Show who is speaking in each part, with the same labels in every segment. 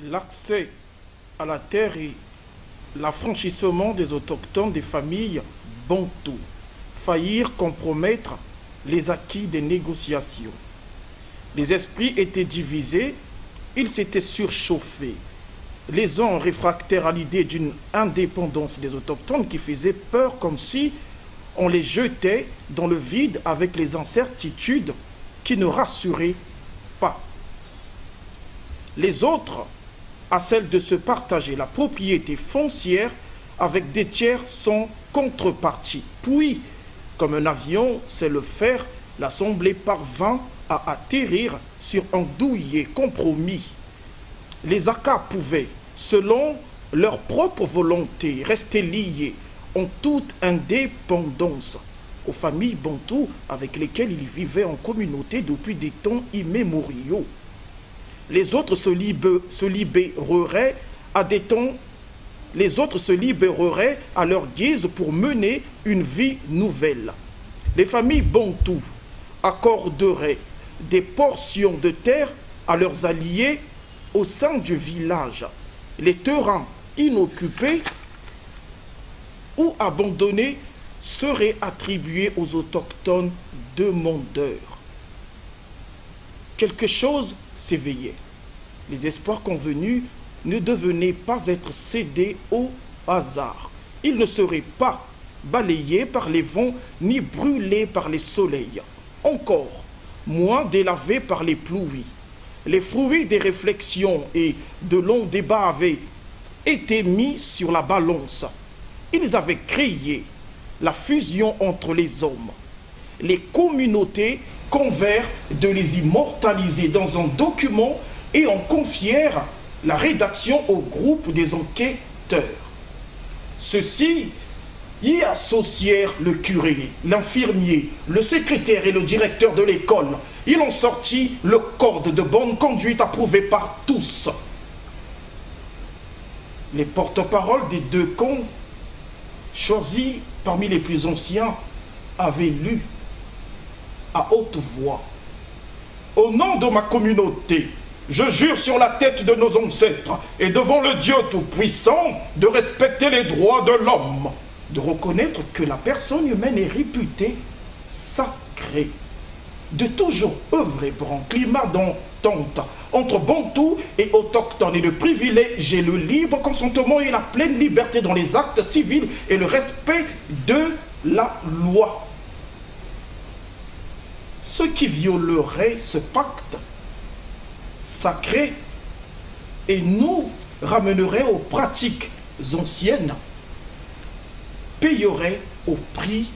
Speaker 1: L'accès à la terre et l'affranchissement des autochtones des familles bantoues faillirent compromettre les acquis des négociations. Les esprits étaient divisés, ils s'étaient surchauffés. Les uns réfractaires à l'idée d'une indépendance des autochtones qui faisait peur, comme si on les jetait dans le vide avec les incertitudes qui ne rassuraient pas. Les autres à celle de se partager la propriété foncière avec des tiers sans contrepartie. Puis, comme un avion sait le faire, l'Assemblée parvint à atterrir sur un douillet compromis. Les Akas pouvaient, selon leur propre volonté, rester liés en toute indépendance aux familles bantoues avec lesquelles ils vivaient en communauté depuis des temps immémoriaux. Les autres se libéreraient à des temps, les autres se libéreraient à leur guise pour mener une vie nouvelle. Les familles bantoues accorderaient des portions de terre à leurs alliés au sein du village. Les terrains inoccupés ou abandonnés seraient attribués aux autochtones demandeurs. Quelque chose s'éveillait. Les espoirs convenus ne devenaient pas être cédés au hasard. Ils ne seraient pas balayés par les vents ni brûlés par les soleils, encore moins délavés par les pluies. Les fruits des réflexions et de longs débats avaient été mis sur la balance. Ils avaient créé la fusion entre les hommes. Les communautés convinrent de les immortaliser dans un document et en confièrent la rédaction au groupe des enquêteurs. Ceux-ci y associèrent le curé, l'infirmier, le secrétaire et le directeur de l'école. Ils ont sorti le code de bonne conduite approuvé par tous. Les porte-paroles des deux camps, choisis parmi les plus anciens, avaient lu à haute voix: au nom de ma communauté, je jure sur la tête de nos ancêtres et devant le Dieu Tout-Puissant de respecter les droits de l'homme, de reconnaître que la personne humaine est réputée sacrée, de toujours œuvrer pour un climat d'entente entre Bantous et autochtones et de privilégier le libre consentement et la pleine liberté dans les actes civils et le respect de la loi. Ceux qui violeraient ce pacte sacré et nous ramèneraient aux pratiques anciennes payeraient au prix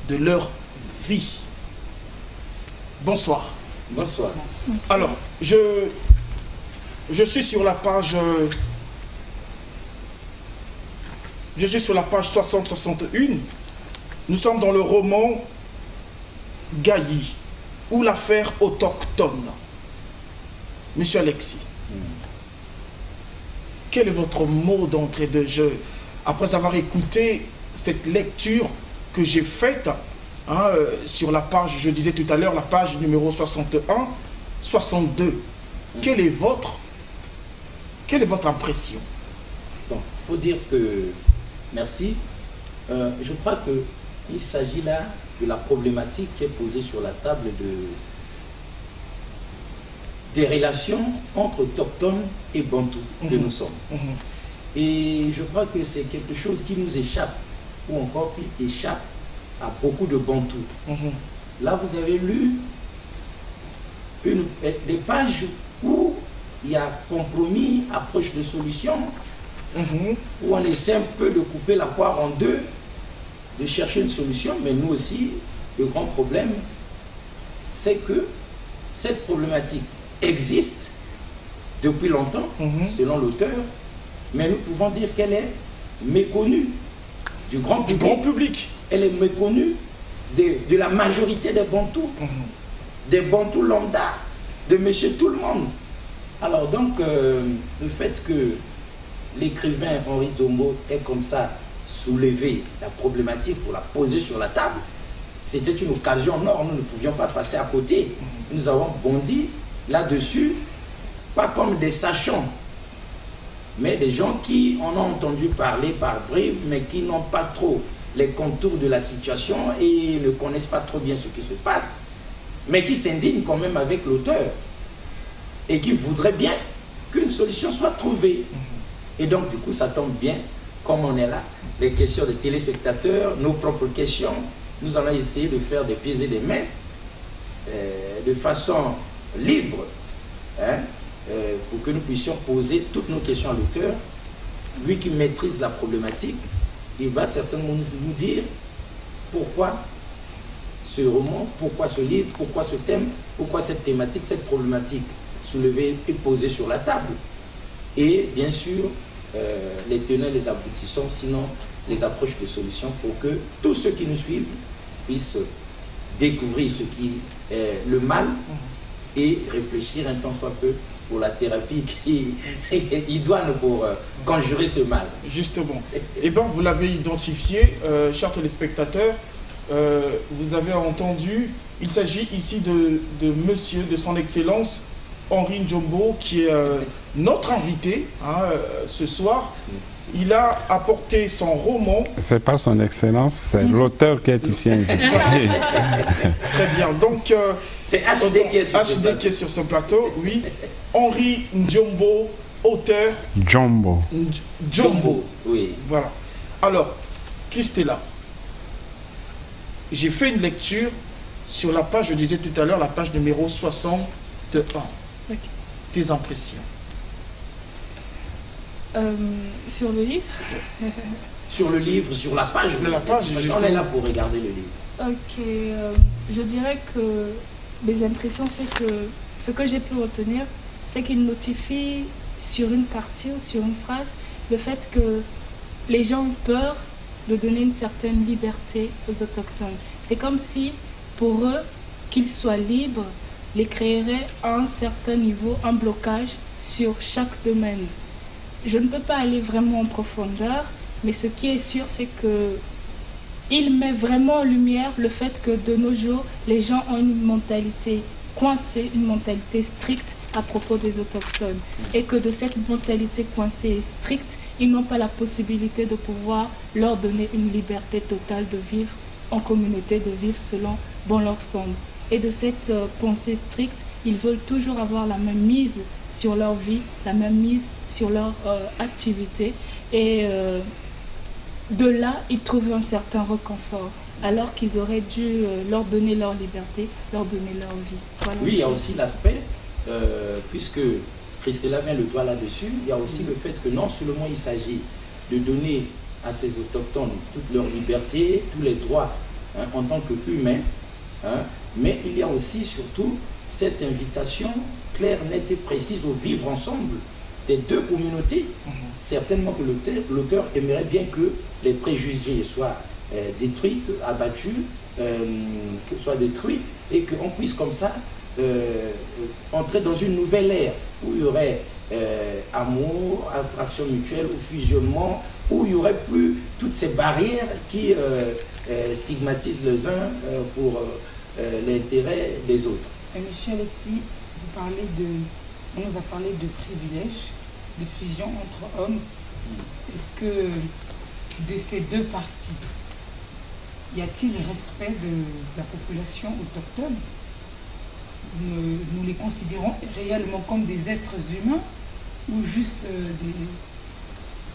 Speaker 1: de leur vie. Bonsoir.
Speaker 2: Bonsoir.
Speaker 1: Alors, je suis sur la page 60-61. Nous sommes dans le roman Gailly, ou l'affaire autochtone. Monsieur Alexis, quel est votre mot d'entrée de jeu après avoir écouté cette lecture que j'ai faite sur la page, je disais tout à l'heure, la page numéro 61, 62. Quelle est votre impression?
Speaker 2: Bon, il faut dire que, merci, je crois qu'il s'agit là de la problématique qui est posée sur la table des relations entre autochtones et bantous que nous sommes. Et je crois que c'est quelque chose qui nous échappe, ou encore qui échappe à beaucoup de bantous. Là, vous avez lu des pages où il y a compromis, approche de solution, où on essaie un peu de couper la poire en deux, de chercher une solution, mais nous aussi, le grand problème, c'est que cette problématique existe depuis longtemps, selon l'auteur, mais nous pouvons dire qu'elle est méconnue du grand public. Elle est méconnue de la majorité des bantous, des bantous lambda, de monsieur tout le monde. Alors donc, le fait que l'écrivain Henri Zombo ait comme ça soulevé la problématique pour la poser sur la table, c'était une occasion en or, nous ne pouvions pas passer à côté. Nous avons bondi là-dessus, pas comme des sachants, mais des gens qui en ont entendu parler par bribes, mais qui n'ont pas trop les contours de la situation et ne connaissent pas trop bien ce qui se passe, mais qui s'indignent quand même avec l'auteur et qui voudraient bien qu'une solution soit trouvée. Et donc, du coup, ça tombe bien, comme on est là, les questions des téléspectateurs, nos propres questions, nous allons essayer de faire des pieds et des mains de façon libre, hein, pour que nous puissions poser toutes nos questions à l'auteur. Lui qui maîtrise la problématique, il va certainement nous dire pourquoi ce roman, pourquoi ce livre, pourquoi ce thème, pourquoi cette thématique, cette problématique soulevée et posée sur la table. Et bien sûr, les tenants, les aboutissants, sinon les approches de solutions pour que tous ceux qui nous suivent puissent découvrir ce qui est le mal et réfléchir un temps soit peu pour la thérapie qui idoine pour conjurer ce mal.
Speaker 1: Justement. Eh bien, vous l'avez identifié, chers téléspectateurs, vous avez entendu, il s'agit ici de monsieur, de son excellence, Henri Njombo, qui est notre invité hein, ce soir. Il a apporté son roman.
Speaker 3: C'est pas son excellence, c'est l'auteur qui est ici invité.
Speaker 1: Très bien. Donc,
Speaker 2: c'est HD
Speaker 1: qui est sur ce plateau, oui. Henri Njombo, auteur.
Speaker 3: Njombo.
Speaker 1: Njombo.
Speaker 2: Oui.
Speaker 1: Voilà. Alors, Christella, j'ai fait une lecture sur la page, je disais tout à l'heure, la page numéro 61. Okay. Tes impressions?
Speaker 4: Sur le livre
Speaker 2: Sur le livre, sur la page.
Speaker 1: De la page,
Speaker 2: on est là pour regarder le livre.
Speaker 4: Ok, je dirais que mes impressions, c'est que ce que j'ai pu retenir, c'est qu'il notifie sur une partie ou sur une phrase le fait que les gens ont peur de donner une certaine liberté aux autochtones. C'est comme si, pour eux, qu'ils soient libres, les créerait à un certain niveau un blocage sur chaque domaine. Je ne peux pas aller vraiment en profondeur, mais ce qui est sûr, c'est qu'il met vraiment en lumière le fait que de nos jours, les gens ont une mentalité coincée, une mentalité stricte à propos des autochtones. Et que de cette mentalité coincée et stricte, ils n'ont pas la possibilité de pouvoir leur donner une liberté totale de vivre en communauté, de vivre selon bon leur semble. Et de cette pensée stricte, ils veulent toujours avoir la même mise sur leur vie, la même mise sur leur activité. Et de là, ils trouvent un certain réconfort, alors qu'ils auraient dû leur donner leur liberté, leur donner leur vie. Voilà,
Speaker 2: oui, il y a aussi l'aspect, puisque Christella met le doigt là-dessus, il y a aussi le fait que non seulement il s'agit de donner à ces autochtones toute leur liberté, tous les droits hein, en tant qu'humains, hein, mais il y a aussi surtout cette invitation claire, nette et précise au vivre ensemble des deux communautés. Certainement que l'auteur aimerait bien que les préjugés soient détruits, abattus, soient détruits, et qu'on puisse comme ça entrer dans une nouvelle ère où il y aurait amour, attraction mutuelle ou fusionnement, où il n'y aurait plus toutes ces barrières qui stigmatisent les uns pour l'intérêt des autres.
Speaker 5: Monsieur Alexis, on nous a parlé de privilèges, de fusion entre hommes. Est-ce que de ces deux parties, y a-t-il respect de la population autochtone? Nous les considérons réellement comme des êtres humains ou juste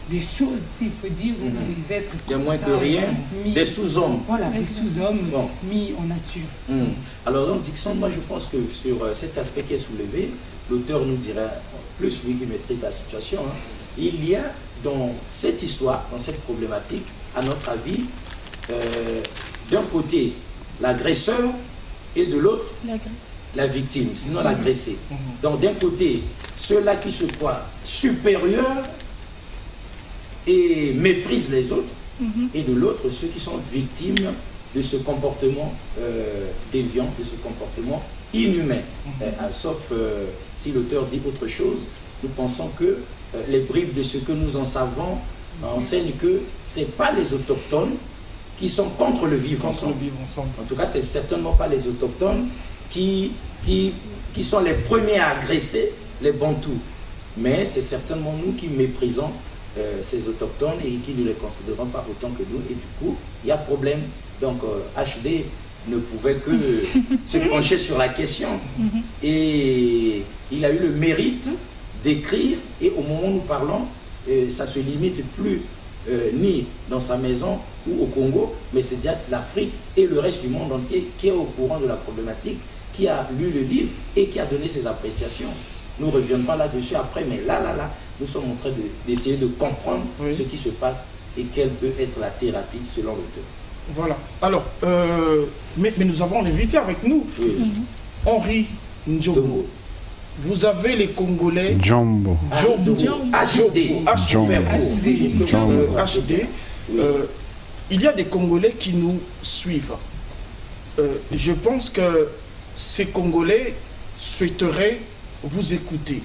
Speaker 5: des choses, s'il faut dire, ou des êtres
Speaker 2: il y a moins que rien, des sous-hommes.
Speaker 5: Voilà, des sous-hommes mis en nature.
Speaker 2: Alors donc Dixon, moi je pense que sur cet aspect qui est soulevé, l'auteur nous dira, plus lui qui maîtrise la situation, hein, il y a dans cette histoire, dans cette problématique, à notre avis, d'un côté l'agresseur et de l'autre la victime, sinon l'agressé. Donc d'un côté, ceux-là qui se croient supérieurs et méprisent les autres, et de l'autre, ceux qui sont victimes de ce comportement déviant, de ce comportement inhumain. Sauf si l'auteur dit autre chose, nous pensons que les bribes de ce que nous en savons enseignent que ce n'est pas les autochtones qui sont contre le vivre ensemble. En tout cas, ce n'est certainement pas les autochtones qui sont les premiers à agresser les Bantous. Mais c'est certainement nous qui méprisons ces autochtones et qui ne les considérons pas autant que nous. Et du coup, il y a problème. Donc, HD ne pouvait que se pencher sur la question. Et il a eu le mérite d'écrire. Et au moment où nous parlons, ça ne se limite plus ni dans sa maison ou au Congo, mais c'est déjà l'Afrique et le reste du monde entier qui est au courant de la problématique, qui a lu le livre et qui a donné ses appréciations. Nous ne reviendrons là-dessus après, mais là, nous sommes en train d'essayer de comprendre ce qui se passe et quelle peut être la thérapie selon l'auteur.
Speaker 1: Voilà. Alors, mais nous avons l'invité avec nous, Henri Ndjombo. Vous avez les Congolais...
Speaker 3: Jombo.
Speaker 1: HD. Il y a des Congolais qui nous suivent. Je pense que ces Congolais souhaiteraient vous écouter.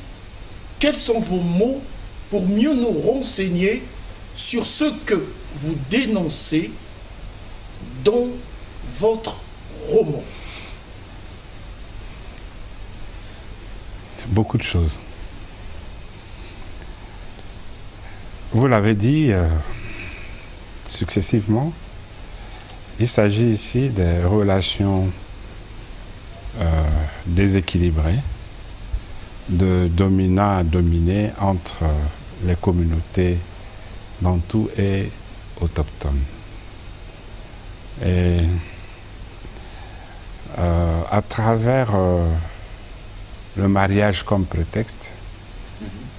Speaker 1: Quels sont vos mots pour mieux nous renseigner sur ce que vous dénoncez dans votre roman?
Speaker 3: Beaucoup de choses. Vous l'avez dit successivement, il s'agit ici des relations déséquilibrées, de dominant à dominé entre les communautés bantoues et autochtones. Et à travers le mariage comme prétexte,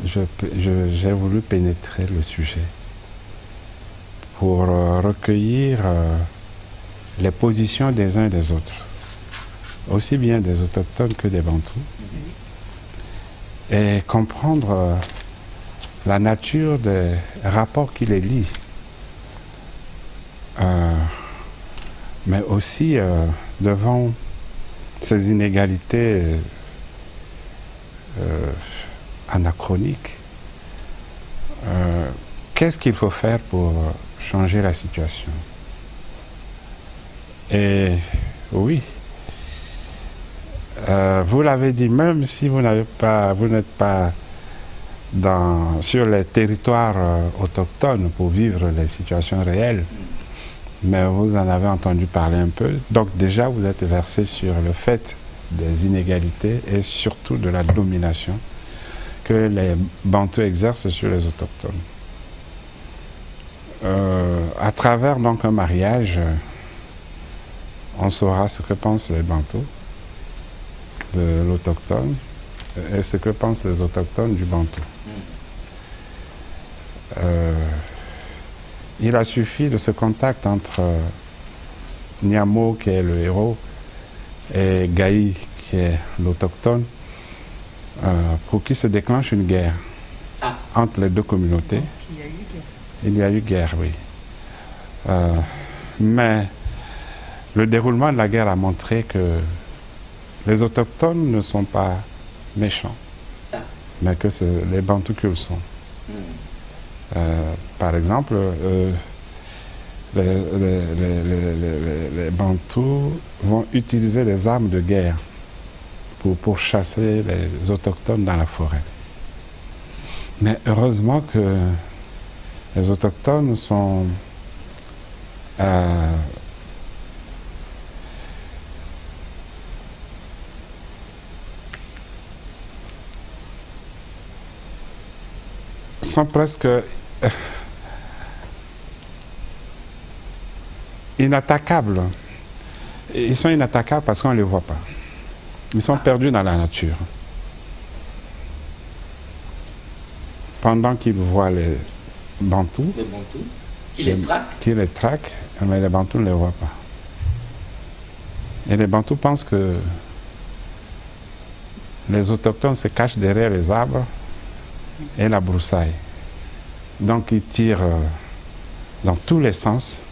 Speaker 3: j'ai voulu pénétrer le sujet pour recueillir les positions des uns et des autres, aussi bien des autochtones que des bantous, et comprendre la nature des rapports qui les lient, mais aussi devant ces inégalités anachroniques. Qu'est-ce qu'il faut faire pour changer la situation? Et oui, vous l'avez dit, même si vous n'êtes pas sur les territoires autochtones pour vivre les situations réelles, mais vous en avez entendu parler un peu. Donc déjà, vous êtes versé sur le fait des inégalités et surtout de la domination que les Bantous exercent sur les autochtones. À travers donc un mariage, on saura ce que pensent les Bantous de l'autochtone et ce que pensent les autochtones du Bantou. Il a suffi de ce contact entre Nyamo, qui est le héros, et Gaï, qui est l'autochtone, pour qu'il se déclenche une guerre entre les deux communautés. Il y a eu guerre, oui. Mais le déroulement de la guerre a montré que les autochtones ne sont pas méchants, mais que c'est les Bantous qui le sont. Par exemple, les Bantous vont utiliser des armes de guerre pour chasser les autochtones dans la forêt. Mais heureusement que les autochtones sont presque inattaquables. Ils sont inattaquables parce qu'on ne les voit pas. Ils sont perdus dans la nature. Pendant qu'ils voient les Bantous,
Speaker 2: qui les traquent,
Speaker 3: mais les Bantous ne les voient pas. Et les Bantous pensent que les autochtones se cachent derrière les arbres et la broussaille. Donc ils tirent dans tous les sens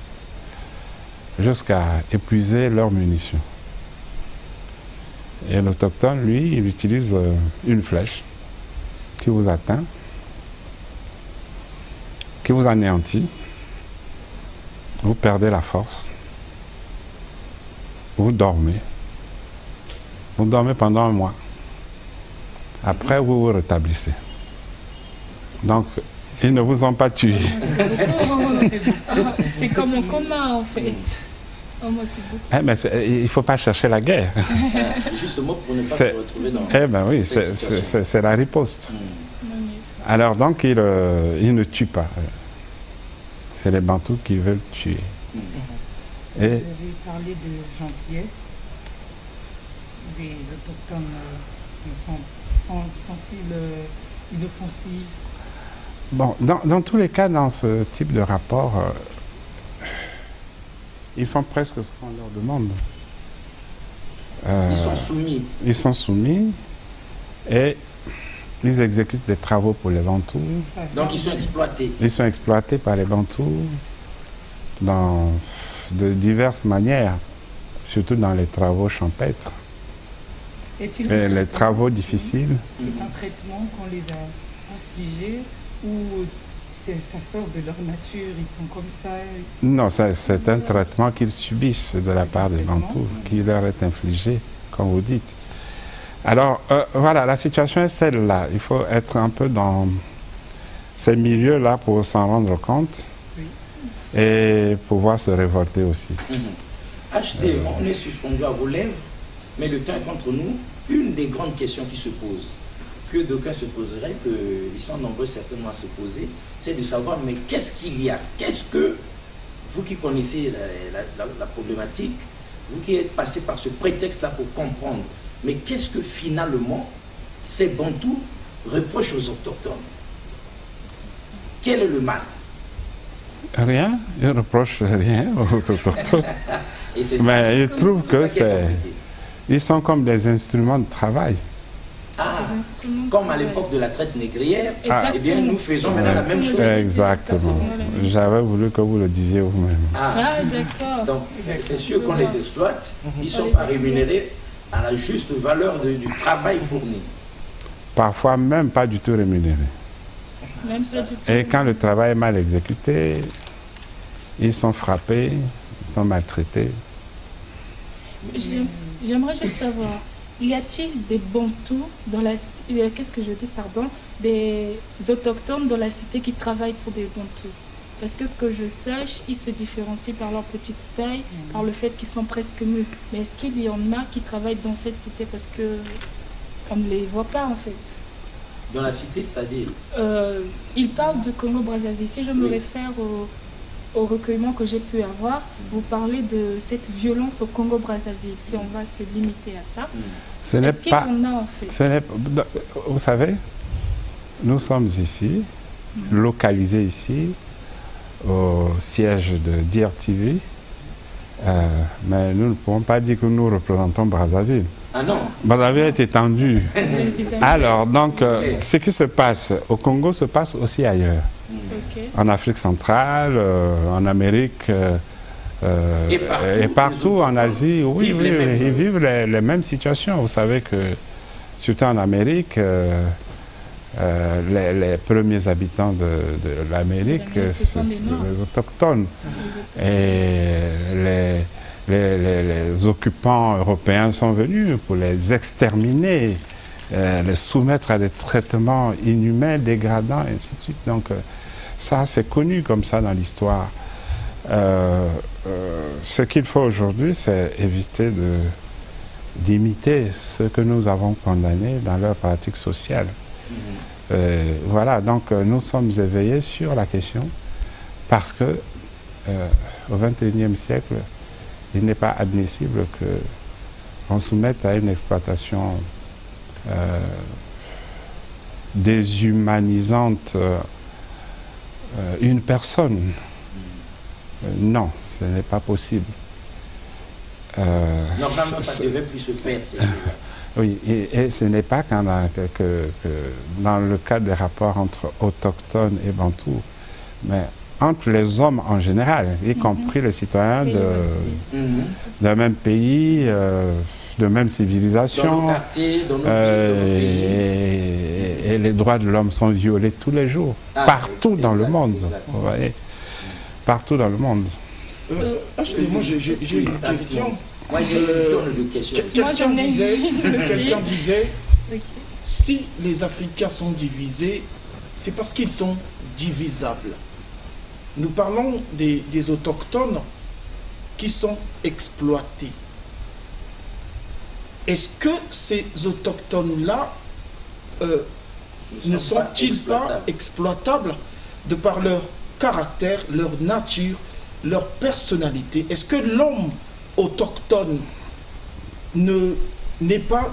Speaker 3: jusqu'à épuiser leurs munitions. Et l'autochtone, lui, il utilise une flèche qui vous atteint, qui vous anéantit, vous perdez la force, vous dormez. Vous dormez pendant un mois. Après, vous vous rétablissez. Donc, ils ne vous ont pas tué.
Speaker 4: C'est comme un coma, en fait. Oh, moi, c'est beaucoup.
Speaker 3: Mais il ne faut pas chercher la guerre.
Speaker 2: Justement, pour ne pas se retrouver dans...
Speaker 3: Oui, c'est la riposte. Alors, donc, ils ne tuent pas. C'est les Bantous qui veulent tuer.
Speaker 5: Vous avez parlé de gentillesse. Des autochtones sont-ils inoffensifs?
Speaker 3: Bon, dans tous les cas, dans ce type de rapport, ils font presque ce qu'on leur demande.
Speaker 2: Ils sont soumis.
Speaker 3: Ils sont soumis et ils exécutent des travaux pour les Bantous.
Speaker 2: Donc ils sont exploités.
Speaker 3: Ils sont exploités par les Bantous de diverses manières, surtout dans les travaux champêtres. Et les travaux difficiles.
Speaker 5: C'est un traitement qu'on les a infligés ou ça sort de leur nature, ils sont comme ça?
Speaker 3: Non, c'est un traitement qu'ils subissent de la part des Bantous, qui leur est infligé, comme vous dites. Alors, voilà, la situation est celle-là. Il faut être un peu dans ces milieux-là pour s'en rendre compte et pouvoir se révolter aussi.
Speaker 2: HD, on est suspendu à vos lèvres, mais le temps est contre nous. Une des grandes questions qui se posent, que d'aucuns se poseraient, qu'ils sont nombreux certainement à se poser, c'est de savoir, mais qu'est-ce qu'il y a? Qu'est-ce que, vous qui connaissez la problématique, vous qui êtes passé par ce prétexte-là pour comprendre, mais qu'est-ce que finalement ces Bantous reprochent aux autochtones? Quel est le mal?
Speaker 3: Rien, ils ne reprochent rien aux autochtones. Mais ils trouvent que ils sont comme des instruments de travail.
Speaker 2: Ah, comme à l'époque de la traite négrière, eh bien nous faisons la même chose.
Speaker 3: Exactement. J'avais voulu que vous le disiez vous-même.
Speaker 2: Ah, d'accord. Donc c'est sûr qu'on les exploite, ils ne sont pas rémunérés à la juste valeur du travail fourni.
Speaker 3: Parfois même pas du tout rémunérés. Et quand le travail est mal exécuté, ils sont frappés, ils sont maltraités.
Speaker 4: J'aimerais juste savoir, y a-t-il des Bantous dans la... Qu'est-ce que je dis, pardon? Des autochtones dans la cité qui travaillent pour des Bantous? Parce que je sache, ils se différencient par leur petite taille, par le fait qu'ils sont presque nus. Mais est-ce qu'il y en a qui travaillent dans cette cité? Parce que on ne les voit pas, en fait.
Speaker 2: Dans la cité, c'est-à-dire?
Speaker 4: Ils parlent de Congo-Brazzaville. Si je me réfère au recueillement que j'ai pu avoir, vous parlez de cette violence au Congo-Brazzaville, si on va se limiter à ça. Est-ce qu'il y en a, en fait?
Speaker 3: Vous savez, nous sommes ici, localisés ici, au siège de DIR-TV, mais nous ne pouvons pas dire que nous représentons Brazzaville.
Speaker 2: Ah non.
Speaker 3: Brazzaville est étendue. Alors, donc, ce qui se passe au Congo se passe aussi ailleurs. En Afrique centrale, en Amérique, et partout en Asie, oui, ils vivent les mêmes situations. Vous savez que, surtout en Amérique, les premiers habitants de l'Amérique, c'est les autochtones. Et les occupants européens sont venus pour les exterminer, les soumettre à des traitements inhumains, dégradants, et ainsi de suite. Donc, ça, c'est connu comme ça dans l'histoire. Ce qu'il faut aujourd'hui, c'est éviter d'imiter ce que nous avons condamné dans leur pratique sociale. Voilà, donc nous sommes éveillés sur la question parce que au XXIe siècle, il n'est pas admissible qu'on soumette à une exploitation déshumanisante une personne. Non, ce n'est pas possible.
Speaker 2: Normalement, ça ne devait plus se faire.
Speaker 3: Oui, et ce n'est pas que dans le cadre des rapports entre autochtones et bantous, mais entre les hommes en général, y compris les citoyens d'un même pays, de même civilisation.
Speaker 2: Dans nos quartiers, dans nos
Speaker 3: et les droits de l'homme sont violés tous les jours, partout dans le monde. Vous voyez, partout dans le monde.
Speaker 1: Moi, j'ai une question.
Speaker 2: Moi, j'ai une tonne de questions.
Speaker 1: Quelqu'un disait,
Speaker 4: Ok.
Speaker 1: si les Africains sont divisés, c'est parce qu'ils sont divisables. Nous parlons des autochtones qui sont exploités. Est-ce que ces autochtones-là ne sont-ils pas exploitables de par leur caractère, leur nature, leur personnalité? Est-ce que l'homme autochtone n'est pas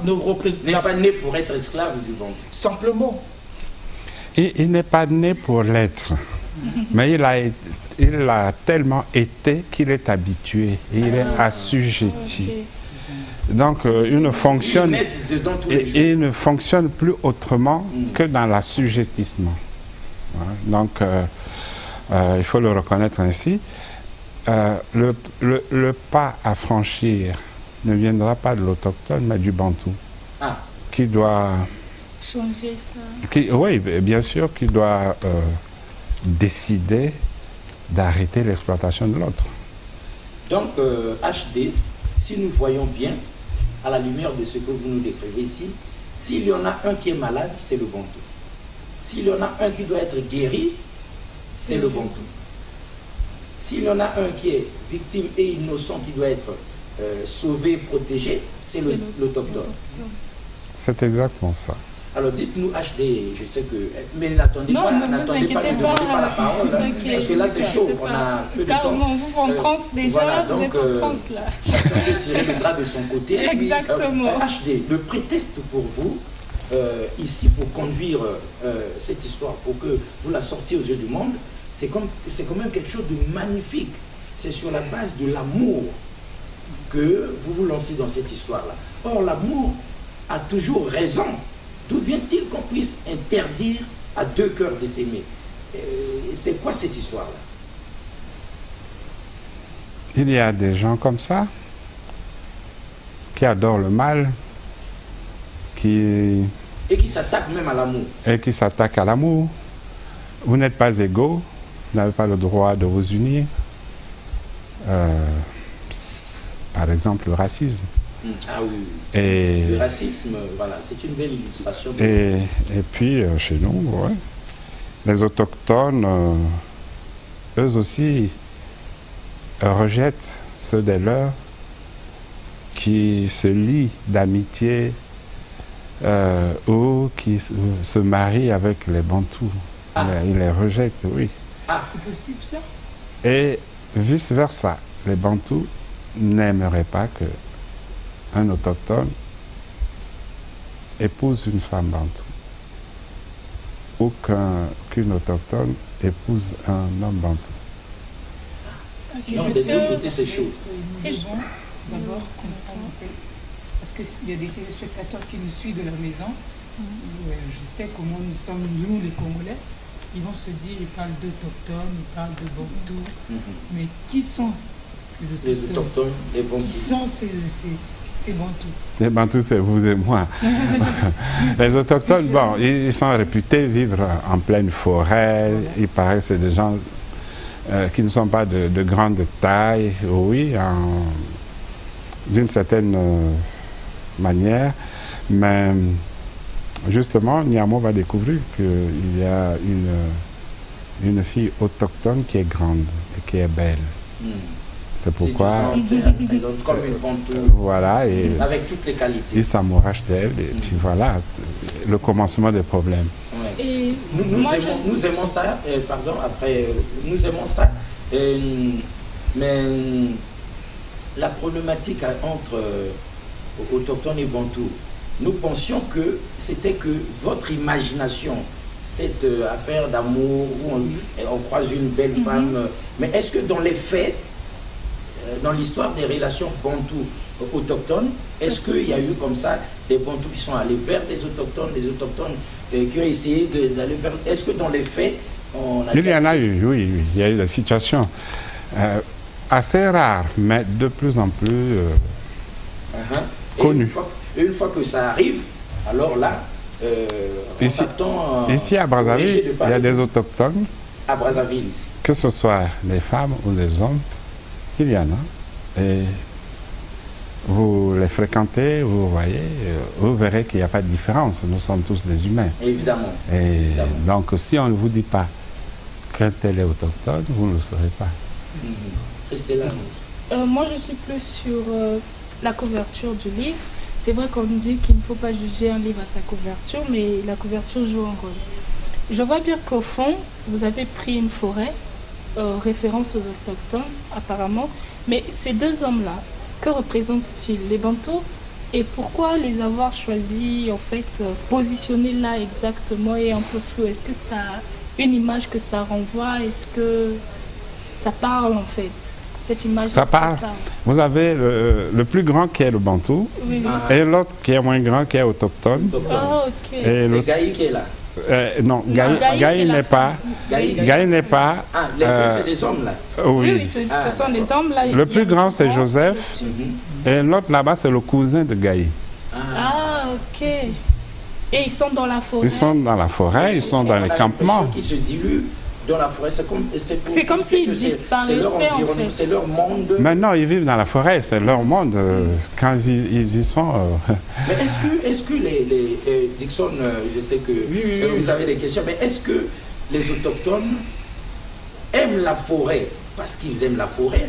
Speaker 2: né pour être esclave du bantou?
Speaker 1: Simplement.
Speaker 3: Il n'est pas né pour l'être, mais il a tellement été qu'il est habitué, et il est assujetti.
Speaker 4: Ok.
Speaker 3: Donc il ne fonctionne,
Speaker 2: Ils naissent dedans tous les jours.
Speaker 3: il ne fonctionne plus autrement que dans l'assujettissement. Voilà. Donc il faut le reconnaître ainsi. Le pas à franchir ne viendra pas de l'autochtone, mais du bantou, qui doit
Speaker 4: Changer ça.
Speaker 3: oui, bien sûr, qui doit décider d'arrêter l'exploitation de l'autre.
Speaker 2: Donc, HD, si nous voyons bien, à la lumière de ce que vous nous décrivez ici, s'il y en a un qui est malade, c'est le bantou. S'il y en a un qui doit être guéri, c'est le bantou. S'il y en a un qui est victime et innocent, qui doit être sauvé, protégé, c'est l'autochtone.
Speaker 3: C'est exactement ça.
Speaker 2: Alors dites-nous HD, je sais que... Mais n'attendez pas, ne demandez pas la parole, hein,
Speaker 4: Okay.
Speaker 2: parce que là c'est chaud, on a peu de temps.
Speaker 4: Carrément, vous en transe déjà,
Speaker 2: voilà,
Speaker 4: vous êtes en transe là.
Speaker 2: Chacun peut tirer le drap de son côté.
Speaker 4: Exactement.
Speaker 2: HD, le prétexte pour vous, ici pour conduire cette histoire, pour que vous la sortiez aux yeux du monde, c'est quand même quelque chose de magnifique. C'est sur la base de l'amour que vous vous lancez dans cette histoire-là. Or, l'amour a toujours raison. D'où vient-il qu'on puisse interdire à deux cœurs de s'aimer? C'est quoi cette histoire-là?
Speaker 3: Il y a des gens comme ça, qui adorent le mal,
Speaker 2: et qui s'attaquent même à l'amour.
Speaker 3: Et qui s'attaquent à l'amour. Vous n'êtes pas égaux, vous n'avez pas le droit de vous unir. Par exemple, le racisme.
Speaker 2: Ah oui.
Speaker 3: Et
Speaker 2: le racisme, voilà, c'est une belle illustration.
Speaker 3: Et puis, chez nous, ouais, les autochtones, eux aussi, rejettent ceux des leurs qui se lient d'amitié ou qui se marient avec les Bantous. Ils les rejettent, oui.
Speaker 5: C'est possible ça?
Speaker 3: Et vice-versa, les Bantous n'aimeraient pas que un autochtone épouse une femme bantou ou qu'une autochtone épouse un homme bantou.
Speaker 2: Donc, des deux côtés, c'est chaud.
Speaker 5: C'est bon d'abord comprendre en fait, parce qu'il y a des téléspectateurs qui nous suivent de la maison. Je sais comment nous sommes, nous les Congolais. Ils vont se dire, ils parlent d'autochtones, ils parlent de bantou. Mais qui sont ces autochtones?
Speaker 2: Les autochtones, les bantous.
Speaker 5: Qui sont ces bantous?
Speaker 3: Les bantous, c'est vous et moi. Les autochtones, bon, ils sont réputés vivre en pleine forêt. Il paraît que c'est des gens qui ne sont pas de grande taille, oui, d'une certaine manière. Mais justement, Niamo va découvrir qu'il y a une fille autochtone qui est grande et qui est belle. C'est pourquoi...
Speaker 2: comme une bantou.
Speaker 3: Voilà. Et
Speaker 2: avec toutes les qualités.
Speaker 3: Il s'amourache d'elle et puis voilà, le commencement des problèmes.
Speaker 2: Ouais. Et nous aimons ça, pardon, après, nous aimons ça, mais la problématique entre autochtones et bantous, nous pensions que c'était que votre imagination, cette affaire d'amour où on croise une belle femme, mais est-ce que dans les faits, dans l'histoire des relations bantous autochtones, est-ce qu'il y a eu comme ça des bantous qui sont allés vers des autochtones qui ont essayé d'aller vers... Est-ce que dans les faits, on a...
Speaker 3: Il y en a eu, oui, il y a eu des situations assez rares, mais de plus en plus connues.
Speaker 2: Et une fois que ça arrive, alors là, on s'attend...
Speaker 3: Ici à Brazzaville, il y a des autochtones.
Speaker 2: À Brazzaville, ici.
Speaker 3: Que ce soit les femmes ou les hommes, il y en a. Et vous les fréquentez, vous voyez, vous verrez qu'il n'y a pas de différence. Nous sommes tous des humains.
Speaker 2: Évidemment.
Speaker 3: Et
Speaker 2: Évidemment.
Speaker 3: donc, si on ne vous dit pas qu'un tel est autochtone, vous ne le saurez pas.
Speaker 2: Christella.
Speaker 4: Moi, je suis plus sur la couverture du livre. C'est vrai qu'on dit qu'il ne faut pas juger un livre à sa couverture, mais la couverture joue un rôle. Je vois bien qu'au fond, vous avez pris une forêt, référence aux autochtones, apparemment. Mais ces deux hommes-là, que représentent-ils? Les Bantous? Et pourquoi les avoir choisis, en fait, positionnés là exactement et un peu flou? Est-ce que ça a une image que ça renvoie? Est-ce que ça parle, en fait? Cette image,
Speaker 3: Ça parle. Vous avez le plus grand qui est le Bantou,
Speaker 4: Oui, oui.
Speaker 3: et l'autre qui est moins grand qui est autochtone.
Speaker 4: Ah, ok.
Speaker 3: Et
Speaker 2: C'est
Speaker 3: l'autre-
Speaker 2: Gaï qui est là.
Speaker 3: non,
Speaker 4: Gaï,
Speaker 3: Gaï
Speaker 4: c'est la
Speaker 3: n'est pas.
Speaker 2: Gaï, c'est-
Speaker 3: Gaï n'est pas.
Speaker 2: Ah, les deux, c'est des hommes là.
Speaker 4: Oui,
Speaker 3: Oui.
Speaker 4: oui, ce sont des hommes là.
Speaker 3: Le plus grand, c'est Joseph.
Speaker 4: le petit.
Speaker 3: Et l'autre là-bas, c'est le cousin de Gaï.
Speaker 4: Ah, ok. Et ils sont dans la forêt.
Speaker 3: Ils sont dans la forêt, ils sont dans
Speaker 2: On
Speaker 3: les
Speaker 2: a
Speaker 3: campements.
Speaker 2: l'impression qu'ils se diluent dans la forêt. C'est
Speaker 4: comme s'ils
Speaker 2: que
Speaker 4: disparaissaient,
Speaker 2: c'est leur
Speaker 4: en
Speaker 2: environnement,
Speaker 4: fait.
Speaker 2: c'est leur monde.
Speaker 3: Maintenant, ils vivent dans la forêt, c'est leur monde. Quand ils y sont.
Speaker 2: Mais est-ce que les Dixon, je sais que vous avez des questions, mais est-ce que les autochtones aiment la forêt parce qu'ils aiment la forêt,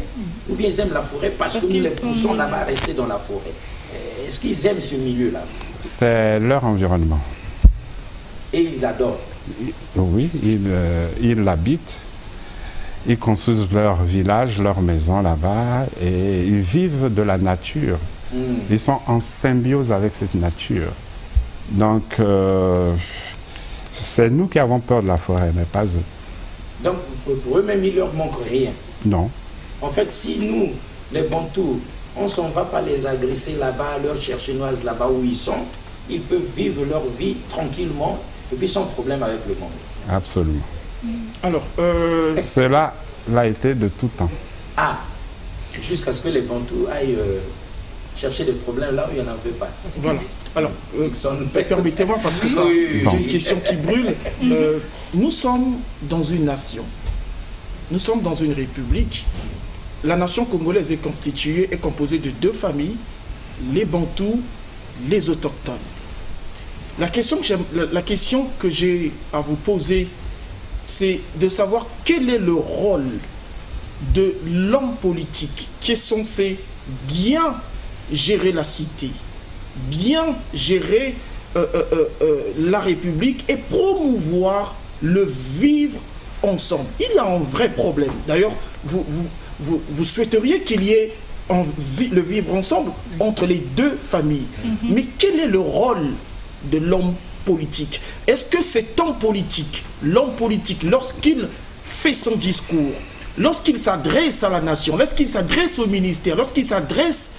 Speaker 2: ou bien ils aiment la forêt parce que nous
Speaker 4: qu'ils
Speaker 2: les
Speaker 4: sont
Speaker 2: poussons
Speaker 4: nés.
Speaker 2: là-bas à rester dans la forêt? Est-ce qu'ils aiment ce milieu-là?
Speaker 3: C'est leur environnement.
Speaker 2: Et ils l'adorent.
Speaker 3: Oui, ils l'habitent. Ils construisent leur village, leur maison là-bas et ils vivent de la nature. Ils sont en symbiose avec cette nature. Donc, c'est nous qui avons peur de la forêt, mais pas eux.
Speaker 2: Donc pour eux-mêmes, il leur manque rien.
Speaker 3: Non.
Speaker 2: En fait, si nous, les Bantous, on ne s'en va pas les agresser là-bas, leur chercher chinoise là-bas où ils sont, ils peuvent vivre leur vie tranquillement et puis sans problème avec le monde.
Speaker 3: Absolument.
Speaker 1: Alors,
Speaker 3: Cela l'a été de tout temps.
Speaker 2: Ah, jusqu'à ce que les Bantous aillent chercher des problèmes là où il n'y en avait pas.
Speaker 1: voilà. Alors,
Speaker 2: Dixon,
Speaker 1: permettez-moi, parce que ça,
Speaker 2: Oui,
Speaker 3: Bon.
Speaker 1: j'ai une question qui brûle. Nous sommes dans une nation. Nous sommes dans une république. La nation congolaise est constituée, est composée de deux familles, les Bantous, les autochtones. La question que j'ai à vous poser, c'est de savoir quel est le rôle de l'homme politique qui est censé bien gérer la cité, bien gérer la République et promouvoir le vivre ensemble. Il y a un vrai problème. D'ailleurs, vous souhaiteriez qu'il y ait le vivre ensemble entre les deux familles. Mais quel est le rôle de l'homme politique? Est-ce que cet homme politique, l'homme politique, lorsqu'il fait son discours, lorsqu'il s'adresse à la nation, lorsqu'il s'adresse au ministère, lorsqu'il s'adresse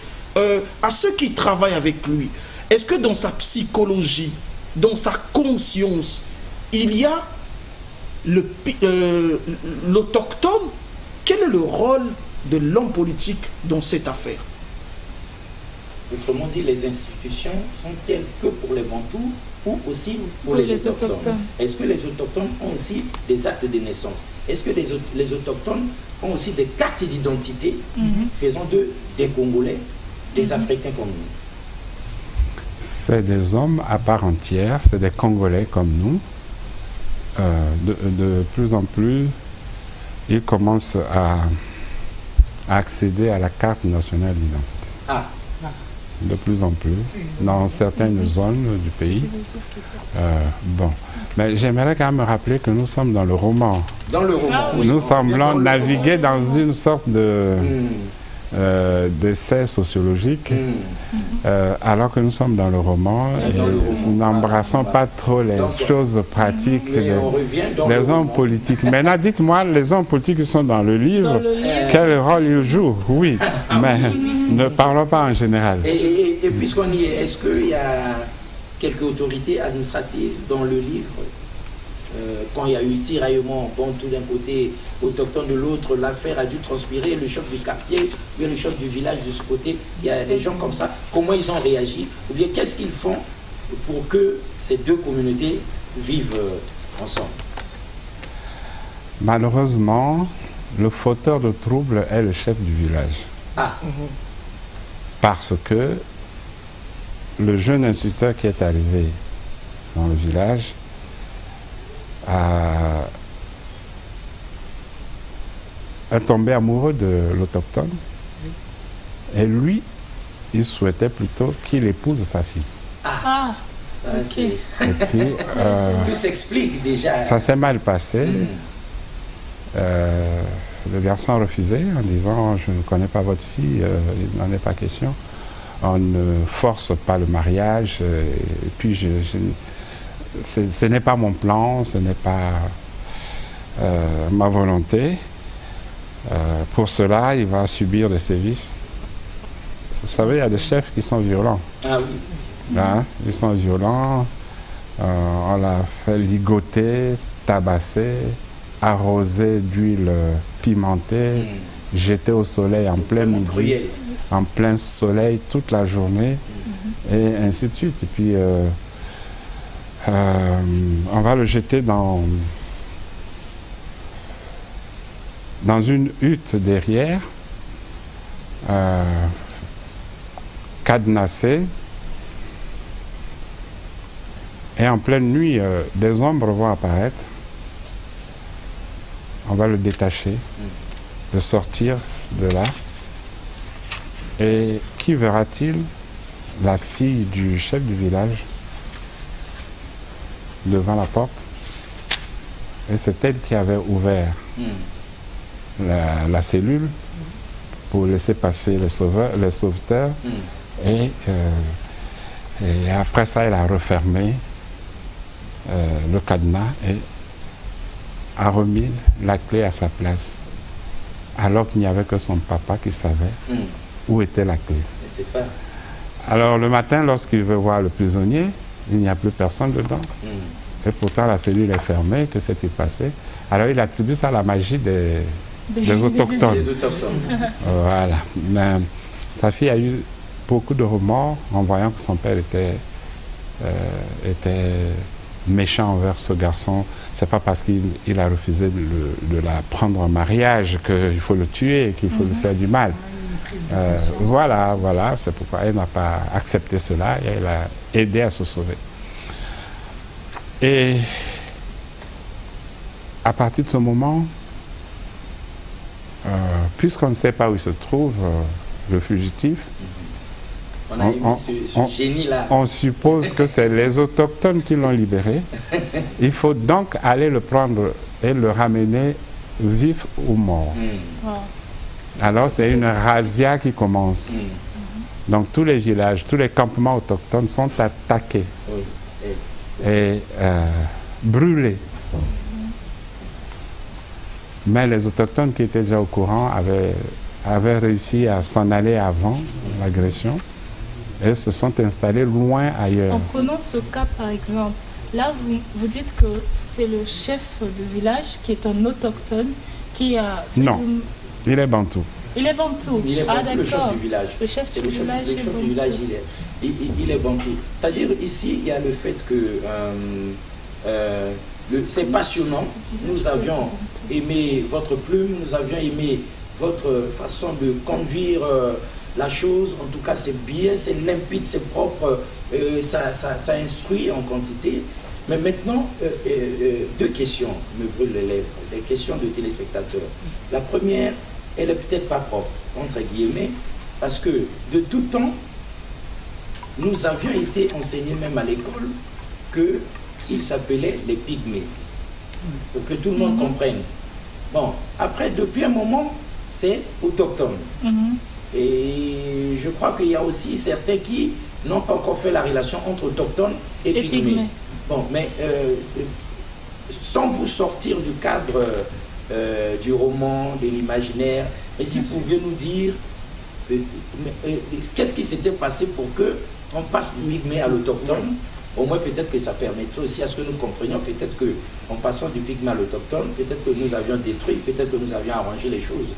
Speaker 1: à ceux qui travaillent avec lui, est-ce que dans sa psychologie, dans sa conscience, il y a l'autochtone? Quel est le rôle de l'homme politique dans cette affaire?
Speaker 2: Autrement dit, les institutions sont-elles que pour les Bantous ou aussi pour les autochtones? Est-ce que les autochtones ont aussi des actes de naissance? Est-ce que les autochtones ont aussi des cartes d'identité faisant d'eux des Congolais, des Africains comme nous?
Speaker 3: C'est des hommes à part entière, c'est des Congolais comme nous. De plus en plus, ils commencent à accéder à la carte nationale d'identité.
Speaker 2: Ah,
Speaker 3: De plus en plus, dans certaines zones du pays. Bon, mais j'aimerais quand même me rappeler que nous sommes dans le roman.
Speaker 2: dans le roman.
Speaker 4: Ah,
Speaker 2: oui.
Speaker 3: Nous
Speaker 2: On
Speaker 3: semblons
Speaker 2: vient dans le
Speaker 3: naviguer
Speaker 2: roman.
Speaker 3: dans une sorte de d'essai sociologique, alors que nous sommes dans le roman et
Speaker 2: Dans le roman.
Speaker 3: nous n'embrassons pas trop les
Speaker 2: Donc,
Speaker 3: choses pratiques
Speaker 2: Mais on revient dans le
Speaker 3: des hommes
Speaker 2: roman.
Speaker 3: politiques. Maintenant, dites-moi, les hommes politiques qui sont dans le livre,
Speaker 4: Dans le livre.
Speaker 3: quel rôle ils jouent? Oui, mais ne parlons pas en général.
Speaker 2: Et puisqu'on y est, est-ce qu'il y a quelques autorités administratives dans le livre quand il y a eu tiraillement, Bantou d'un côté, autochtone de l'autre, l'affaire a dû transpirer, le chef du quartier, bien le chef du village de ce côté, il y a des gens comme ça, comment ils ont réagi, ou bien qu'est-ce qu'ils font pour que ces deux communautés vivent ensemble?
Speaker 3: Malheureusement, le fauteur de trouble est le chef du village.
Speaker 2: Ah,
Speaker 3: Parce que le jeune instituteur qui est arrivé dans le village est tombé amoureux de l'autochtone. Et lui, il souhaitait plutôt qu'il épouse sa fille.
Speaker 4: Ah,
Speaker 2: ah,
Speaker 4: ok.
Speaker 2: c'est-
Speaker 3: Et puis,
Speaker 2: tout s'explique déjà.
Speaker 3: ça s'est mal passé. Le garçon a refusé en disant « Je ne connais pas votre fille, il n'en est pas question. On ne force pas le mariage. Et puis, ce n'est pas mon plan, ce n'est pas ma volonté. Pour cela, il va subir des sévices. » Vous savez, il y a des chefs qui sont violents.
Speaker 2: Ah oui.
Speaker 3: Hein, ils sont violents. On l'a fait ligoter, tabasser, arroser d'huile pimentée, jeter au soleil en plein
Speaker 2: Vraiment
Speaker 3: midi,
Speaker 2: cruel.
Speaker 3: en plein soleil toute la journée, et ainsi de suite. Et puis, on va le jeter dans une hutte derrière, cadenassée. Et en pleine nuit, des ombres vont apparaître. On va le détacher, le sortir de là. Et qui verra-t-il? La fille du chef du village devant la porte. Et c'est elle qui avait ouvert la cellule pour laisser passer les sauveteurs. Et après ça, elle a refermé le cadenas et a remis la clé à sa place, alors qu'il n'y avait que son papa qui savait où était la clé.
Speaker 2: C'est ça.
Speaker 3: Alors le matin, lorsqu'il veut voir le prisonnier, il n'y a plus personne dedans. Et pourtant la cellule est fermée, que s'est-il passé? Alors il attribue ça à la magie des autochtones.
Speaker 2: Les autochtones.
Speaker 3: Voilà. Mais sa fille a eu beaucoup de remords en voyant que son père était méchant envers ce garçon. C'est pas parce qu'il a refusé de la prendre en mariage qu'il faut le tuer, qu'il faut lui faire du mal. Voilà, c'est pourquoi elle n'a pas accepté cela et elle a aidé à se sauver. Et à partir de ce moment, puisqu'on ne sait pas où il se trouve, le fugitif,
Speaker 2: On a aimé ce génie-là.
Speaker 3: on suppose que c'est les autochtones qui l'ont libéré. Il faut donc aller le prendre et le ramener vif ou mort. Alors c'est une razzia qui commence. Donc tous les villages, tous les campements autochtones sont attaqués et brûlés. Mais les autochtones qui étaient déjà au courant avaient réussi à s'en aller avant l'agression et se sont installés loin ailleurs.
Speaker 4: En prenant ce cas par exemple, là vous dites que c'est le chef de village qui est un autochtone qui a fait
Speaker 3: Non, il est bantou.
Speaker 4: Il est bantou.
Speaker 2: Il est
Speaker 4: Ah
Speaker 2: bantou, le chef
Speaker 4: d'accord.
Speaker 2: du village.
Speaker 4: Le chef
Speaker 2: C'est
Speaker 4: du
Speaker 2: le chef
Speaker 4: village
Speaker 2: du
Speaker 4: est bantou.
Speaker 2: village, il est bantou. C'est-à-dire ici, il y a le fait que c'est passionnant. Nous avions aimé votre plume, nous avions aimé votre façon de conduire la chose. En tout cas, c'est bien, c'est limpide, c'est propre, ça instruit en quantité. Mais maintenant, deux questions me brûlent les lèvres, les questions de téléspectateurs. La première, elle est peut-être pas propre, entre guillemets, parce que de tout temps, nous avions été enseignés même à l'école qu'ils s'appelaient les pygmées, pour que tout le monde comprenne. Bon, après, depuis un moment, c'est autochtone. Et je crois qu'il y a aussi certains qui n'ont pas encore fait la relation entre autochtones et pygmées. Bon, mais sans vous sortir du cadre du roman, de l'imaginaire, et si vous pouviez nous dire qu'est-ce qui s'était passé pour que on passe du pygmée à l'autochtone, au moins peut-être que ça permettrait aussi à ce que nous comprenions, peut-être qu'en passant du pygmée à l'autochtone, peut-être que nous avions détruit, peut-être que nous avions arrangé les choses.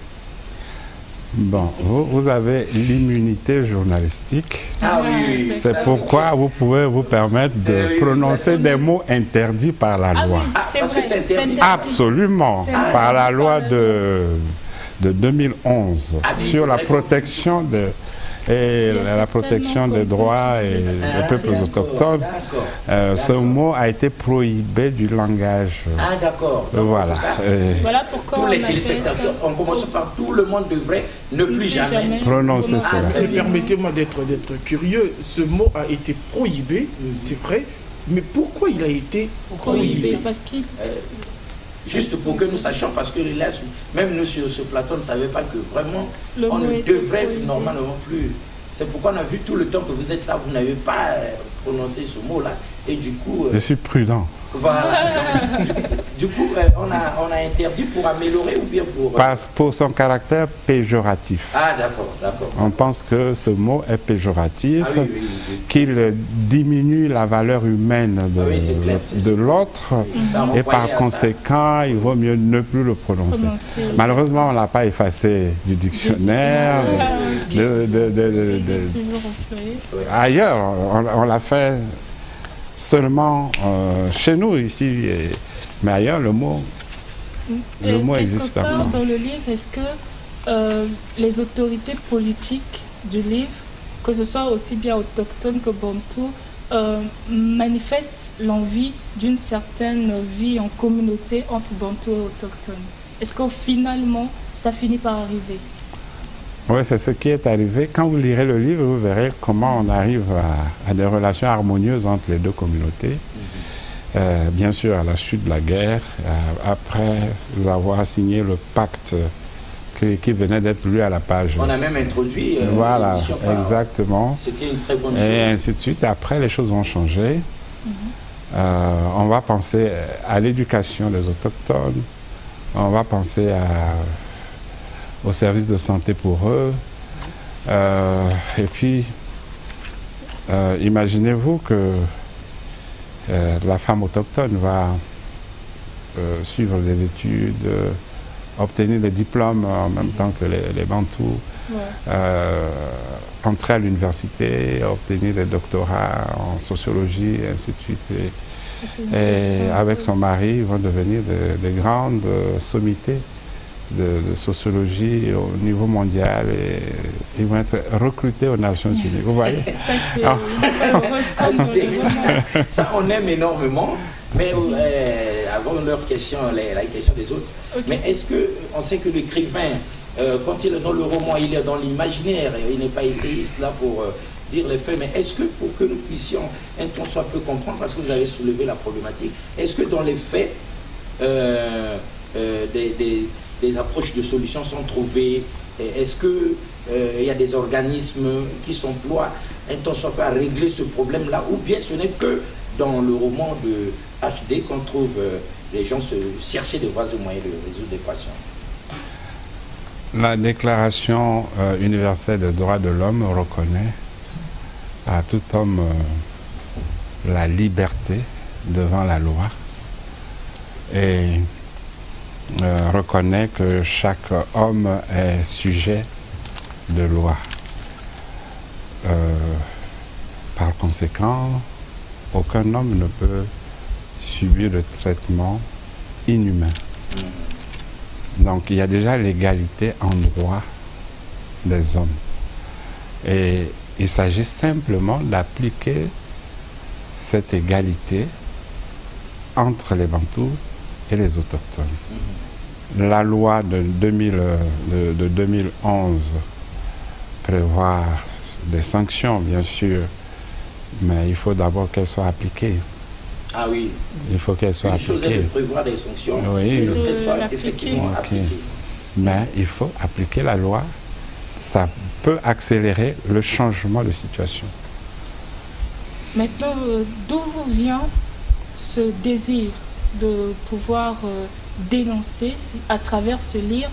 Speaker 3: Bon, vous avez l'immunité journalistique.
Speaker 2: Ah oui, oui.
Speaker 3: C'est pourquoi vous pouvez vous permettre de prononcer des mots interdits par la loi.
Speaker 2: Parce que c'est interdit.
Speaker 3: Absolument, par la loi de 2011 sur la protection la protection des droits et des peuples autochtones. Ce mot a été prohibé du langage.
Speaker 2: Ah d'accord.
Speaker 3: Voilà.
Speaker 4: Voilà pourquoi
Speaker 2: tous les téléspectateurs, on commence par tout le monde devrait ne plus jamais
Speaker 3: prononcer cela.
Speaker 1: Permettez-moi d'être curieux. Ce mot a été prohibé, c'est vrai, mais pourquoi il a été prohibé?
Speaker 4: Parce qu'il...
Speaker 2: Juste pour que nous sachions, parce que là, même nous sur ce plateau, ne savaient pas que vraiment, on ne devrait normalement plus. C'est pourquoi on a vu tout le temps que vous êtes là, vous n'avez pas prononcé ce mot-là. Et du coup...
Speaker 3: Je suis prudent.
Speaker 2: Voilà. Du coup, on a interdit pour améliorer ou bien pour...
Speaker 3: Pour son caractère péjoratif.
Speaker 2: Ah d'accord, d'accord.
Speaker 3: On pense que ce mot est péjoratif, qu'il diminue la valeur humaine de l'autre, et par conséquent, il vaut mieux ne plus le prononcer. Malheureusement, on ne l'a pas effacé du dictionnaire. Ailleurs, on l'a fait seulement chez nous ici, mais ailleurs le mot existe encore.
Speaker 4: Dans le livre, est-ce que les autorités politiques du livre, que ce soit aussi bien autochtone que bantou, manifestent l'envie d'une certaine vie en communauté entre bantou et autochtone? Est-ce que finalement ça finit par arriver?
Speaker 3: Oui, c'est ce qui est arrivé. Quand vous lirez le livre, vous verrez comment on arrive à des relations harmonieuses entre les deux communautés. Bien sûr, à la suite de la guerre, après avoir signé le pacte qui venait d'être lu à la page.
Speaker 2: On a même introduit
Speaker 3: voilà, exactement.
Speaker 2: C'était une très bonne chose.
Speaker 3: Et ainsi de suite. Après, les choses vont changer. On va penser à l'éducation des autochtones. On va penser au service de santé pour eux. Et puis, imaginez-vous que la femme autochtone va suivre des études, obtenir les diplômes en même temps que les Bantous, entrer à l'université, obtenir des doctorats en sociologie, et ainsi de suite. Et avec son mari, ils vont devenir des grandes sommités de sociologie au niveau mondial, et ils vont être recrutés aux Nations Unies. Vous voyez?
Speaker 2: Ça, on aime énormément, mais avant leur question, la question des autres. Mais est-ce que, on sait que l'écrivain, quand il est dans le roman, il est dans l'imaginaire, il n'est pas essayiste là pour dire les faits, mais est-ce que pour que nous puissions un tant soit peu comprendre, parce que vous avez soulevé la problématique, est-ce que dans les faits, des approches de solutions sont trouvées? Est-ce qu'il y a des organismes qui s'emploient un tant soit peu à régler ce problème-là, ou bien ce n'est que dans le roman de HD qu'on trouve les gens se chercher des voies et moyens de résoudre l'équation?
Speaker 3: La Déclaration universelle des droits de l'homme reconnaît à tout homme la liberté devant la loi, et reconnaît que chaque homme est sujet de loi. Par conséquent, aucun homme ne peut subir de traitement inhumain. Donc il y a déjà l'égalité en droit des hommes. Et il s'agit simplement d'appliquer cette égalité entre les Bantous et les autochtones. La loi de 2011 prévoit des sanctions, bien sûr, mais il faut d'abord qu'elles soient appliquées.
Speaker 2: Ah oui.
Speaker 3: Il faut qu'elles soient appliquées.
Speaker 2: Une chose est de prévoir des sanctions, et l'autre qu'elles soient effectivement appliquées.
Speaker 3: Mais il faut appliquer la loi. Ça peut accélérer le changement de situation.
Speaker 4: Maintenant, d'où vous vient ce désir de pouvoir dénoncer à travers ce livre,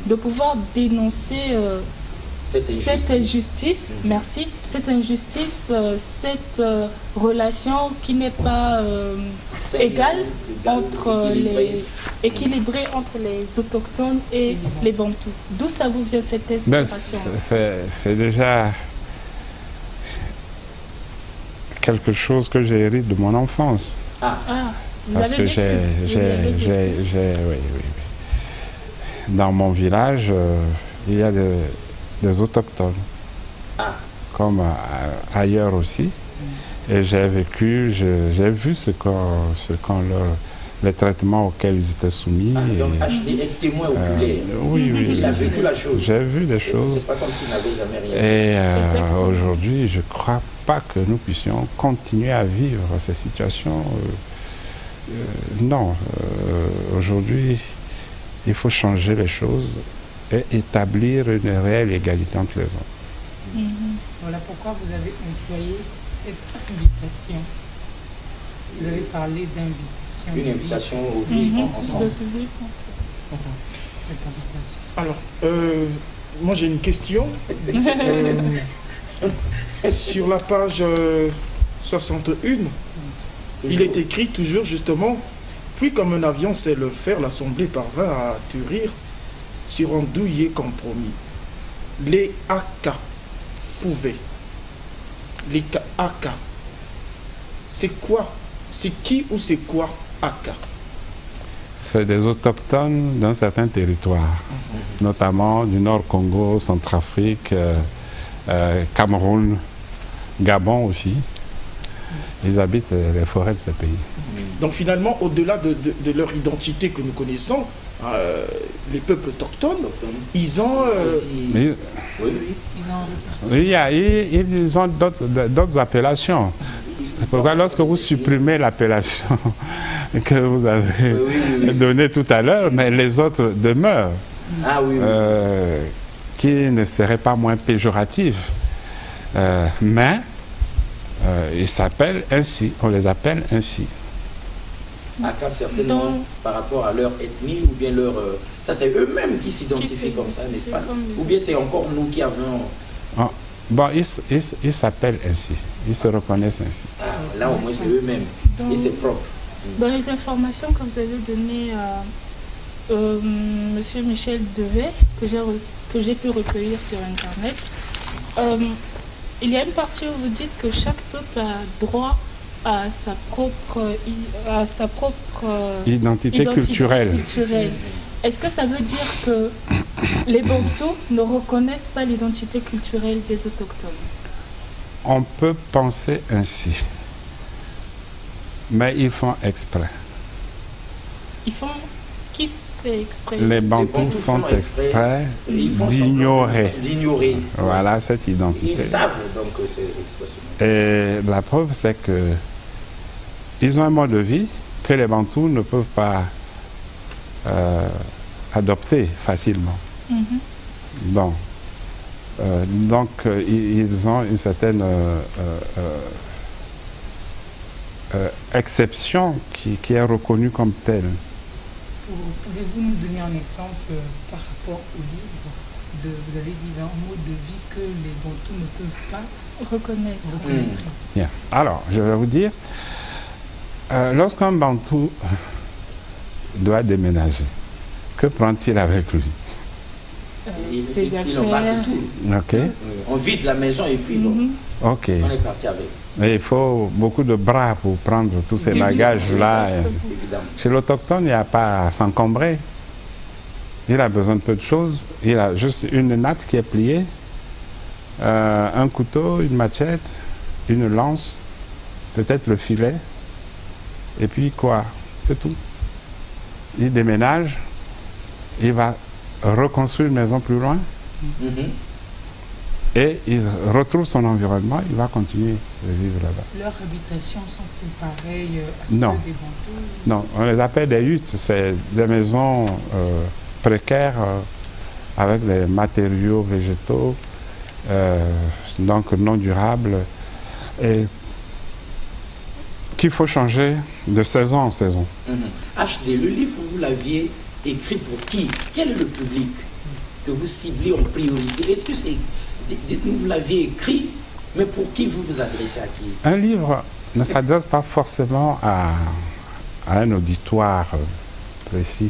Speaker 4: de pouvoir dénoncer cette injustice, merci, cette injustice, cette relation qui n'est pas égale équilibrée entre les autochtones et les bantous. D'où ça vous vient cette inspiration?
Speaker 3: C'est déjà quelque chose que j'ai hérité de mon enfance. Parce que oui. Dans mon village, il y a des autochtones, comme ailleurs aussi. Et j'ai vécu, j'ai vu les traitements auxquels ils étaient soumis.
Speaker 2: Donc HD est témoin oculaire.
Speaker 3: Oui.
Speaker 2: Il a vécu la chose.
Speaker 3: J'ai vu des choses.
Speaker 2: C'est pas comme s'il n'avait jamais rien
Speaker 3: vu. Et aujourd'hui, je ne crois pas que nous puissions continuer à vivre ces situations. Non. Aujourd'hui, il faut changer les choses et établir une réelle égalité entre les hommes.
Speaker 5: Voilà pourquoi vous avez employé cette invitation. Vous avez parlé d'invitation.
Speaker 2: Une invitation au vivre ensemble.
Speaker 5: Cette invitation.
Speaker 1: Alors, moi j'ai une question. Sur la page 61, il est écrit toujours justement, puis comme un avion sait le faire, l'Assemblée parvint à atterrir sur un douillet compromis. Les AK pouvaient. Les AK. C'est quoi? C'est qui ou c'est quoi AK?
Speaker 3: C'est des autochtones d'un certain territoire, notamment du Nord Congo, Centrafrique, Cameroun, Gabon aussi. Ils habitent les forêts de ces pays.
Speaker 1: Donc finalement, au-delà de leur identité que nous connaissons, les peuples autochtones, ils ont...
Speaker 3: Ils ont d'autres appellations. C'est pourquoi lorsque vous supprimez l'appellation que vous avez donnée tout à l'heure, mais les autres demeurent, qui ne seraient pas moins péjoratifs. Mais ils s'appellent ainsi, on les appelle ainsi.
Speaker 2: Certainement par rapport à leur ethnie ou bien leur... ça c'est eux-mêmes qui s'identifient comme ça, n'est-ce pas? Ou bien c'est encore nous qui avons...
Speaker 3: Bon, ils s'appellent ainsi, ils se reconnaissent ainsi.
Speaker 2: Là au moins c'est eux-mêmes et c'est propre.
Speaker 4: Dans les informations que vous avez données à Monsieur Michel Devet, que j'ai pu recueillir sur Internet, il y a une partie où vous dites que chaque peuple a droit à sa propre
Speaker 3: identité culturelle.
Speaker 4: Est-ce que ça veut dire que les Bantous ne reconnaissent pas l'identité culturelle des autochtones?
Speaker 3: On peut penser ainsi, mais ils font exprès.
Speaker 4: Ils font... Qui fait exprès?
Speaker 3: Les Bantous font exprès d'ignorer. Voilà cette identité.
Speaker 2: Ils savent donc c'est l'expression.
Speaker 3: Et la preuve, c'est que ils ont un mode de vie que les Bantous ne peuvent pas adopter facilement. Bon. Donc, ils ont une certaine exception qui est reconnue comme telle.
Speaker 5: Pouvez-vous nous donner un exemple par rapport au livre vous avez dit un mode de vie que les Bantous ne peuvent pas reconnaître.
Speaker 3: Bien. Alors, je vais vous dire, lorsqu'un Bantou doit déménager, que prend-il avec lui?
Speaker 4: Ses affaires.
Speaker 3: Ok.
Speaker 2: On vide la maison et puis bon, on est parti avec.
Speaker 3: Mais il faut beaucoup de bras pour prendre tous ces bagages-là. Chez l'autochtone, il n'y a pas à s'encombrer. Il a besoin de peu de choses. Il a juste une natte qui est pliée, un couteau, une machette, une lance, peut-être le filet, et puis quoi? C'est tout. Il déménage, il va reconstruire une maison plus loin, et il retrouve son environnement, il va continuer de vivre là-bas.
Speaker 5: Leurs habitations sont-ils pareilles à ceux des Bantous?
Speaker 3: Non, on les appelle des huttes, c'est des maisons précaires avec des matériaux végétaux, donc non durables, et qu'il faut changer de saison en saison.
Speaker 2: HD, le livre, vous l'aviez écrit pour qui? Quel est le public? que vous ciblez en priorité? Est-ce que c'est... Dites-nous, vous l'aviez écrit, mais pour qui vous vous adressez à qui?
Speaker 3: Un livre ne s'adresse pas forcément à un auditoire précis.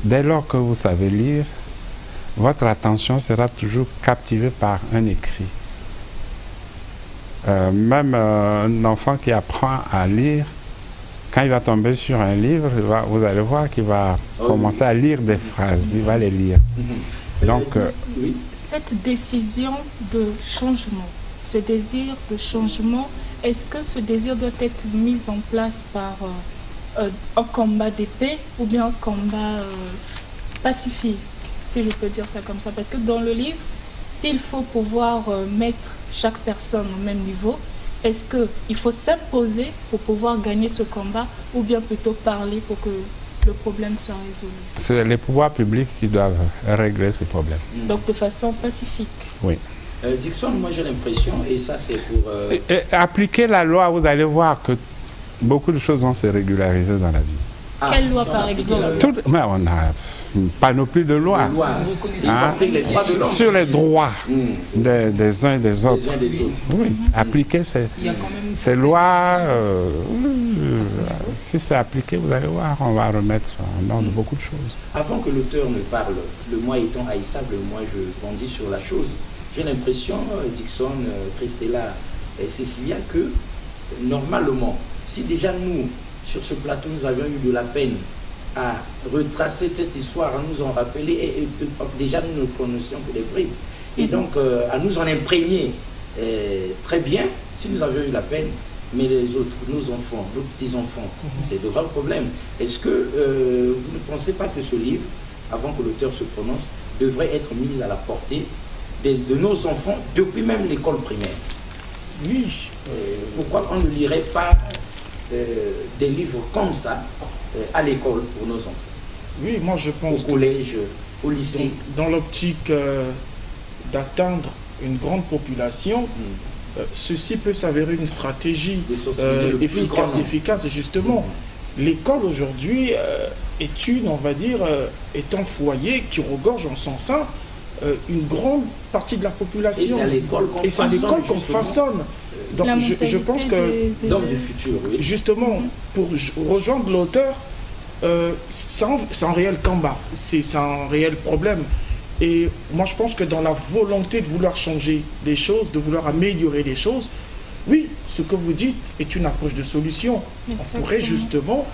Speaker 3: Dès lors que vous savez lire, votre attention sera toujours captivée par un écrit. Même un enfant qui apprend à lire, quand il va tomber sur un livre, vous allez voir qu'il va commencer à lire des phrases, il va les lire. Donc,
Speaker 2: oui.
Speaker 4: Cette décision de changement, ce désir de changement, est-ce que ce désir doit être mis en place par un combat d'épée ou bien un combat pacifique, si je peux dire ça comme ça? Parce que dans le livre, s'il faut pouvoir mettre chaque personne au même niveau, est-ce qu'il faut s'imposer pour pouvoir gagner ce combat ou bien plutôt parler pour que le problème soit résolu?
Speaker 3: C'est les pouvoirs publics qui doivent régler ces problèmes.
Speaker 4: Donc de façon pacifique.
Speaker 3: Oui.
Speaker 2: Dickson, moi j'ai l'impression, et ça c'est pour...
Speaker 3: Et appliquer la loi, vous allez voir que beaucoup de choses vont se régulariser dans la vie.
Speaker 4: Quelle loi par exemple?
Speaker 3: Mais on a une panoplie de lois.
Speaker 2: Les droits de l'homme.
Speaker 3: Sur les droits des uns et des autres.
Speaker 2: Des uns des autres.
Speaker 3: Oui, appliquer ces lois, si c'est appliqué, vous allez voir, on va remettre en ordre beaucoup de choses.
Speaker 2: Avant que l'auteur ne parle, le moi étant haïssable, moi je bondis sur la chose. J'ai l'impression, Dickson, Christella et Cécilia, que normalement, si déjà nous, sur ce plateau, nous avions eu de la peine à retracer cette histoire, à nous en rappeler, et déjà nous ne prononcions que des bribes. Et donc, à nous en imprégner très bien, si nous avions eu la peine, mais les autres, nos enfants, nos petits-enfants, c'est de vrais problèmes. Est-ce que vous ne pensez pas que ce livre, avant que l'auteur se prononce, devrait être mis à la portée de nos enfants depuis même l'école primaire?
Speaker 1: Oui.
Speaker 2: Pourquoi on ne lirait pas des livres comme ça à l'école pour nos enfants?
Speaker 1: Oui, moi je pense...
Speaker 2: Au collège, au lycée.
Speaker 1: Dans l'optique d'atteindre une grande population, ceci peut s'avérer une stratégie efficace. Justement, l'école aujourd'hui est on va dire, est un foyer qui regorge en son sein une grande partie de la population.
Speaker 2: Et c'est à l'école qu'on
Speaker 1: façonne. Donc je pense que
Speaker 2: d'hommes du futur, oui.
Speaker 1: Justement, pour rejoindre l'auteur, c'est un réel combat, c'est un réel problème. Et moi je pense que dans la volonté de vouloir changer les choses, de vouloir améliorer les choses, oui, ce que vous dites est une approche de solution. Exactement. On pourrait justement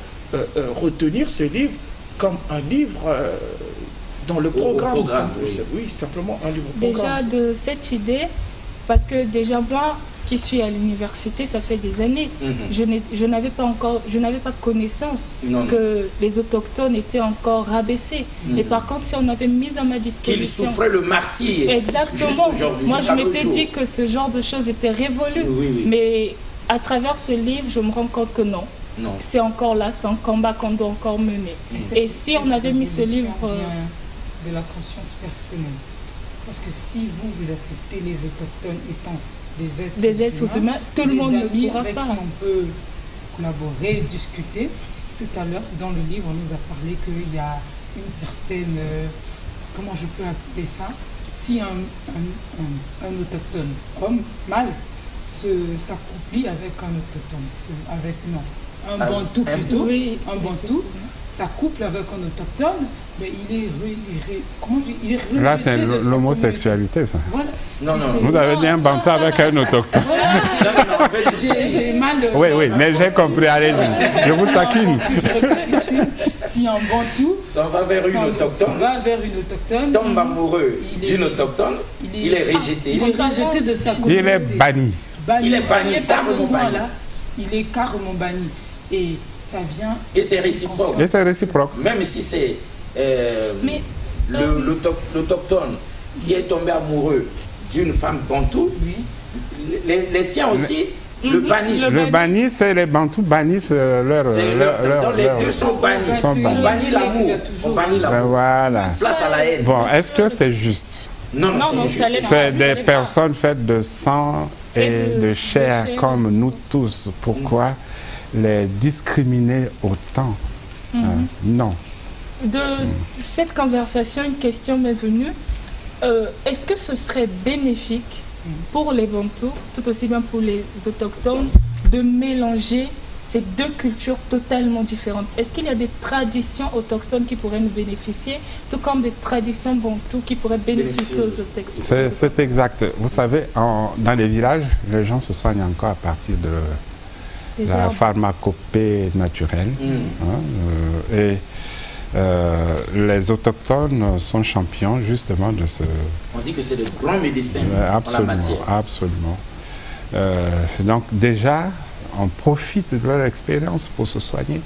Speaker 1: retenir ce livre comme un livre dans le programme. Oui, simplement un livre programme.
Speaker 4: Déjà de cette idée, parce que déjà moi qui suis à l'université, ça fait des années, je n'avais pas connaissance que les autochtones étaient encore rabaissés. Et par contre, si on avait mis à ma disposition...
Speaker 2: Qu'ils souffraient le martyre.
Speaker 4: Exactement. Moi, je m'étais dit que ce genre de choses était révolu. Mais à travers ce livre, je me rends compte que non. C'est encore là, c'est un combat qu'on doit encore mener. Et si on avait mis ce livre...
Speaker 5: de la conscience personnelle. Parce que si vous acceptez les autochtones étant des êtres humains,
Speaker 4: tout le monde ne pourra
Speaker 5: avec
Speaker 4: pas.
Speaker 5: Qui on peut collaborer, discuter. Tout à l'heure, dans le livre, on nous a parlé qu'il y a une certaine... comment je peux appeler ça? Si un autochtone, homme, mâle, s'accouplit avec un autochtone, un bantou plutôt, un bantou, s'accouple avec un autochtone, mais il est
Speaker 3: là, c'est l'homosexualité, ça.
Speaker 5: Voilà.
Speaker 2: Non.
Speaker 3: Vous avez dit un bantou avec un autochtone.
Speaker 5: J'ai mal.
Speaker 3: Oui, mais j'ai compris, allez-y. Je vous taquine.
Speaker 5: Si un bantou
Speaker 2: s'en va vers une autochtone, tombe amoureux d'une autochtone, il est rejeté.
Speaker 5: Il est rejeté de sa communauté.
Speaker 3: Il est banni.
Speaker 2: Il est banni, carrément banni.
Speaker 5: Il est carrément banni. Et ça vient...
Speaker 2: Et c'est réciproque.
Speaker 3: Et c'est réciproque.
Speaker 2: Même si c'est l'autochtone qui est tombé amoureux d'une femme bantou, les siens aussi le bannissent.
Speaker 3: Le bannissent, les bantous bannissent leur...
Speaker 2: les deux sont bannis. On bannit l'amour. On bannit l'amour.
Speaker 3: Voilà.
Speaker 2: Place à la haine.
Speaker 3: Bon, est-ce que c'est juste?
Speaker 2: Non,
Speaker 3: c'est des personnes faites de sang et de chair comme nous tous. Pourquoi les discriminer autant? Non.
Speaker 4: De cette conversation, une question m'est venue. est-ce que ce serait bénéfique pour les Bantous, tout aussi bien pour les autochtones, de mélanger ces deux cultures totalement différentes? Est-ce qu'il y a des traditions autochtones qui pourraient nous bénéficier, tout comme des traditions bantoues qui pourraient bénéficier aux autochtones?
Speaker 3: C'est exact. Vous savez, dans les villages, les gens se soignent encore à partir de la pharmacopée naturelle. Et les autochtones sont champions justement de ce...
Speaker 2: On dit que c'est de grands médecins en la matière.
Speaker 3: Absolument. Donc déjà, on profite de leur expérience pour se soigner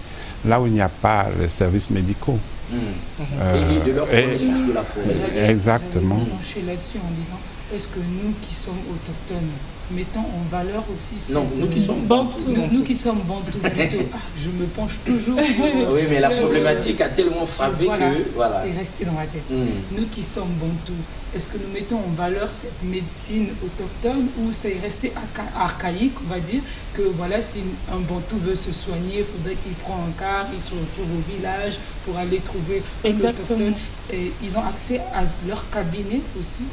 Speaker 3: là où il n'y a pas les services médicaux.
Speaker 2: Et de leur connaissance de la forêt.
Speaker 3: Exactement.
Speaker 5: Pencher là-dessus en disant, est-ce que nous qui sommes autochtones, mettons en valeur aussi...
Speaker 2: Non, nous qui sommes bantous.
Speaker 5: Nous qui sommes bantous plutôt. Je me penche toujours...
Speaker 2: oui, mais la problématique a tellement frappé que... Voilà.
Speaker 5: C'est resté dans ma tête. Nous qui sommes bantous, est-ce que nous mettons en valeur cette médecine autochtone ou c'est resté archaïque, on va dire, que voilà, si un bantou veut se soigner, il faudrait qu'il prenne un car, il se retrouve au village pour aller trouver un autochtone. Et ils ont accès à leur cabinet aussi,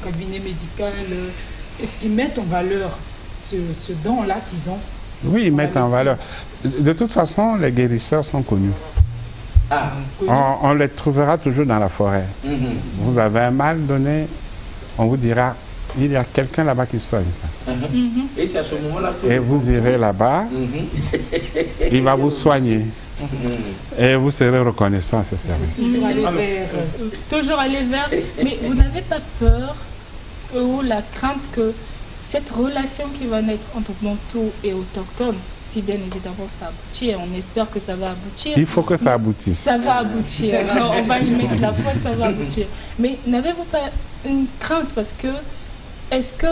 Speaker 5: cabinet médical. Est-ce qu'ils mettent en valeur ce don-là qu'ils ont?
Speaker 3: Oui, ils mettent en valeur. De toute façon, les guérisseurs sont connus. On les trouvera toujours dans la forêt. Vous avez un mal donné, on vous dira, il y a quelqu'un là-bas qui soigne ça.
Speaker 2: Et c'est à ce moment-là que...
Speaker 3: Et vous irez là-bas, il va vous soigner. Et vous serez reconnaissant à ce service.
Speaker 4: Toujours aller vers. Mais vous n'avez pas peur ou la crainte que cette relation qui va naître entre Bantou et autochtone, si bien évidemment ça aboutit, on espère que ça va aboutir.
Speaker 3: Il faut que ça aboutisse.
Speaker 4: Ça va aboutir. On va y mettre la foi, ça va aboutir. Mais n'avez-vous pas une crainte parce que est-ce que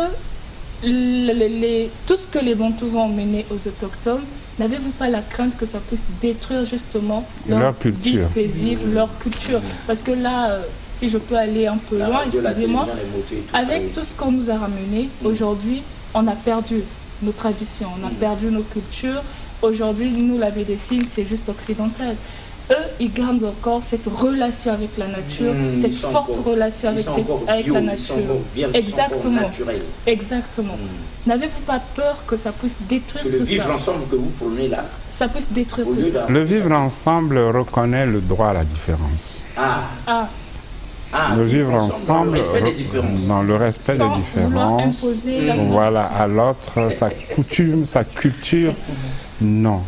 Speaker 4: tout ce que les Bantous vont emmener aux autochtones, n'avez-vous pas la crainte que ça puisse détruire justement leur culture, vie paisible, leur culture? Parce que là, si je peux aller un peu loin, excusez-moi, avec tout ce qu'on nous a ramené, aujourd'hui, on a perdu nos traditions, on a perdu nos cultures. Aujourd'hui, nous, la médecine, c'est juste occidental. Eux, ils gardent encore cette relation avec la nature, cette forte relation avec la nature. Exactement. Exactement. N'avez-vous pas peur que ça puisse détruire tout ça?
Speaker 2: Le vivre ensemble que vous prenez là.
Speaker 4: Ça puisse détruire tout ça.
Speaker 3: Le vivre ensemble reconnaît le droit à la différence. Le vivre ensemble, dans le respect des différences, voilà, à l'autre, sa coutume, sa culture, non.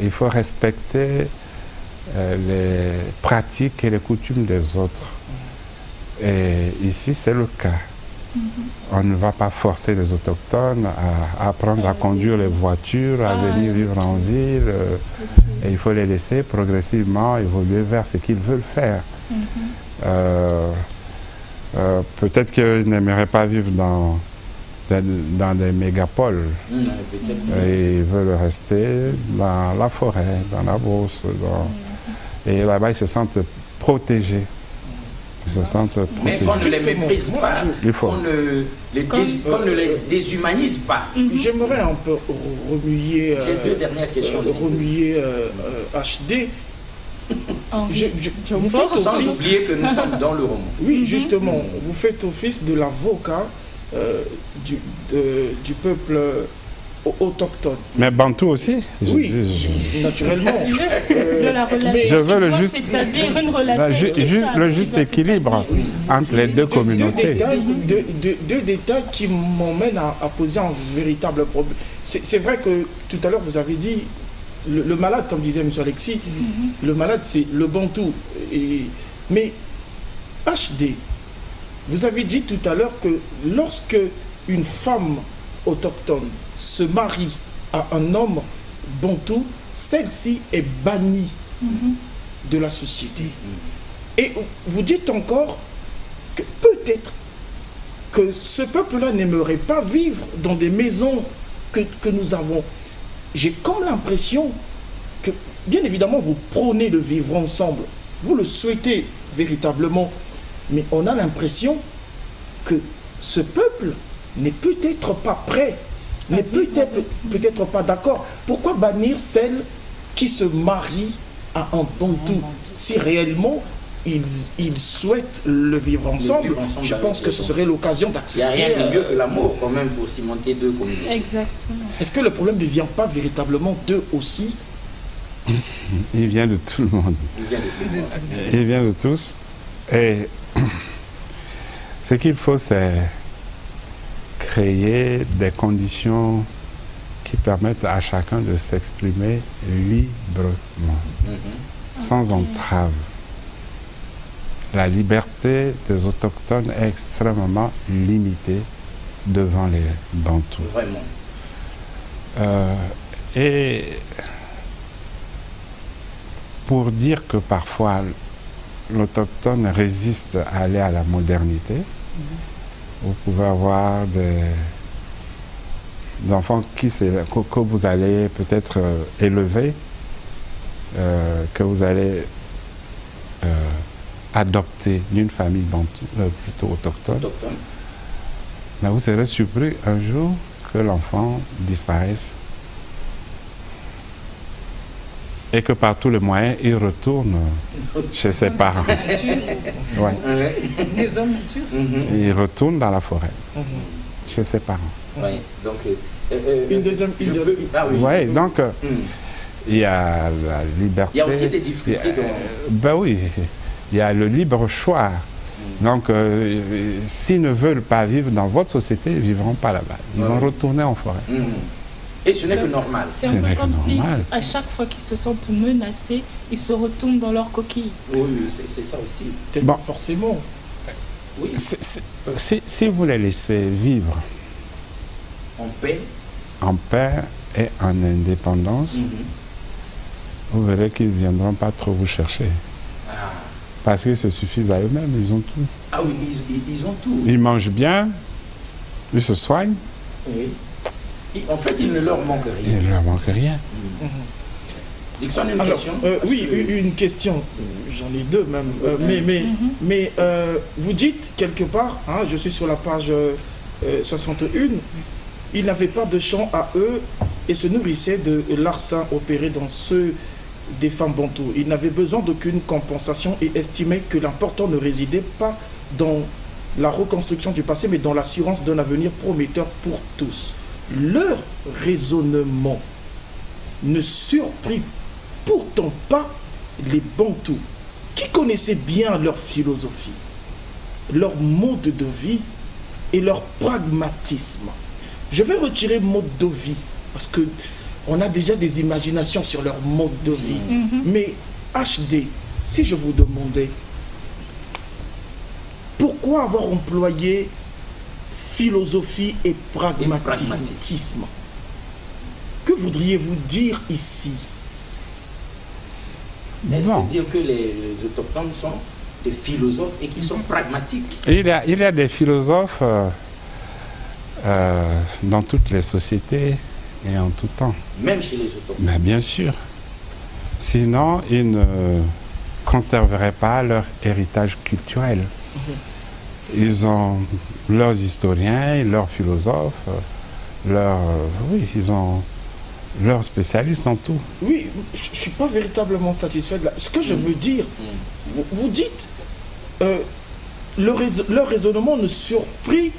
Speaker 3: Il faut respecter les pratiques et les coutumes des autres. Et ici, c'est le cas. On ne va pas forcer les autochtones à apprendre à conduire les voitures, à venir vivre en ville. Et il faut les laisser progressivement évoluer vers ce qu'ils veulent faire. Peut-être qu'ils n'aimeraient pas vivre dans des mégapoles. Et ils veulent rester dans la forêt, dans la brousse. Et là-bas, ils se sentent protégés. Ils se sentent protégés.
Speaker 2: Mais qu'on ne les méprise pas, qu'on ne les déshumanise pas.
Speaker 1: J'aimerais un peu remuer...
Speaker 2: J'ai deux dernières questions.
Speaker 1: Remuer HD.
Speaker 2: Vous faites sans oublier que nous sommes dans le roman.
Speaker 1: Oui, justement, vous faites office de l'avocat du peuple autochtone.
Speaker 3: Mais Bantou aussi?
Speaker 1: Oui, naturellement.
Speaker 3: Je veux le juste équilibre entre les deux communautés.
Speaker 1: Deux détails qui m'emmènent à poser un véritable problème. C'est vrai que tout à l'heure, vous avez dit, le malade, comme disait M. Alexis, le malade, c'est le Bantou. Mais HD, vous avez dit tout à l'heure que lorsque une femme autochtone se marie à un homme bantou, celle-ci est bannie de la société. Et vous dites encore que peut-être que ce peuple-là n'aimerait pas vivre dans des maisons que nous avons. J'ai comme l'impression que, bien évidemment, vous prônez le vivre ensemble. Vous le souhaitez véritablement. Mais on a l'impression que ce peuple n'est peut-être pas prêt, n'est peut-être pas d'accord. Pourquoi bannir celle qui se marie à un bantou si réellement ils souhaitent le vivre ensemble, je pense que ce serait l'occasion d'accepter.
Speaker 2: Il n'y a rien de mieux que l'amour quand même pour cimenter deux communautés.
Speaker 4: Exactement.
Speaker 1: Est-ce que le problème ne vient pas véritablement d'eux aussi?
Speaker 3: Il vient de tout le monde. Il vient de tous. Et ce qu'il faut, c'est créer des conditions qui permettent à chacun de s'exprimer librement, sans entrave. La liberté des autochtones est extrêmement limitée devant les Bantous.
Speaker 2: Vraiment.
Speaker 3: Et pour dire que parfois l'autochtone résiste à aller à la modernité, vous pouvez avoir des enfants que vous allez peut-être élever, que vous allez adopter d'une famille bantou, plutôt autochtone. Mais vous serez surpris un jour que l'enfant disparaisse et que par tous les moyens, il retourne chez ses parents. Ouais.
Speaker 5: Des hommes matures.
Speaker 3: Il retourne dans la forêt, chez ses parents.
Speaker 2: Oui, donc...
Speaker 1: une deuxième...
Speaker 3: Oui, donc il y a la liberté.
Speaker 2: Il y a aussi des difficultés.
Speaker 3: Ben oui, il y a le libre choix. Donc, s'ils ne veulent pas vivre dans votre société, ils ne vivront pas là-bas. Ils vont retourner en forêt.
Speaker 2: Et ce n'est que normal.
Speaker 4: C'est un peu comme si, à chaque fois qu'ils se sentent menacés, ils se retournent dans leur coquille.
Speaker 2: Oui, c'est ça aussi.
Speaker 1: Peut-être pas forcément.
Speaker 2: Oui.
Speaker 3: Si vous les laissez vivre
Speaker 2: en paix
Speaker 3: et en indépendance, vous verrez qu'ils ne viendront pas trop vous chercher. Parce qu'ils se suffisent à eux-mêmes, ils ont tout.
Speaker 2: Ah oui, ils ont tout.
Speaker 3: Ils mangent bien, ils se soignent.
Speaker 2: Oui. En fait, il ne leur manque rien.
Speaker 3: Il ne leur manque rien.
Speaker 2: Dixon, une question
Speaker 1: oui, une question. J'en ai deux même. Mais vous dites quelque part, hein, je suis sur la page 61, ils n'avaient pas de champ à eux et se nourrissaient de larcins opérés dans ceux des femmes bantoues. Ils n'avaient besoin d'aucune compensation et estimaient que l'important ne résidait pas dans la reconstruction du passé, mais dans l'assurance d'un avenir prometteur pour tous. Leur raisonnement ne surprit pourtant pas les Bantous, qui connaissaient bien leur philosophie, leur mode de vie et leur pragmatisme. Je vais retirer mode de vie, parce que on a déjà des imaginations sur leur mode de vie. Mais HD, si je vous demandais, pourquoi avoir employé philosophie et pragmatisme? Que voudriez-vous dire ici?
Speaker 2: Est-ce que dire que les autochtones sont des philosophes et qui sont pragmatiques?
Speaker 3: Il y a des philosophes dans toutes les sociétés et en tout temps.
Speaker 2: Même chez les autochtones?
Speaker 3: Mais bien sûr. Sinon, ils ne conserveraient pas leur héritage culturel. Ils ont leurs historiens, leurs philosophes, ils ont leurs spécialistes en tout.
Speaker 1: Oui, je ne suis pas véritablement satisfait de ce que je veux dire. Vous dites, leur raisonnement ne surprit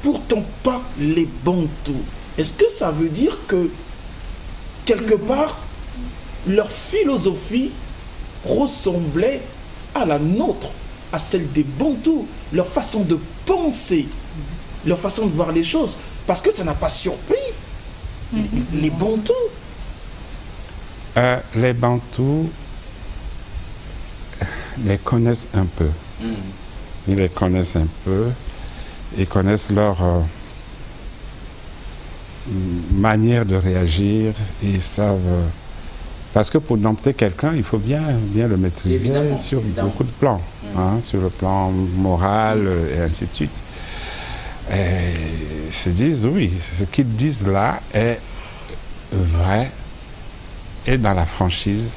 Speaker 1: pourtant pas les Bantous. Est-ce que ça veut dire que, quelque part, leur philosophie ressemblait à la nôtre, à celle des Bantous, leur façon de penser, leur façon de voir les choses? Parce que ça n'a pas surpris les Bantous.
Speaker 3: Les Bantous les connaissent un peu. Ils les connaissent un peu. Ils connaissent leur manière de réagir. Ils savent... Parce que pour dompter quelqu'un, il faut bien le maîtriser sur beaucoup de plans. Hein, sur le plan moral et ainsi de suite. Et ils se disent, oui, ce qu'ils disent là est vrai et dans la franchise.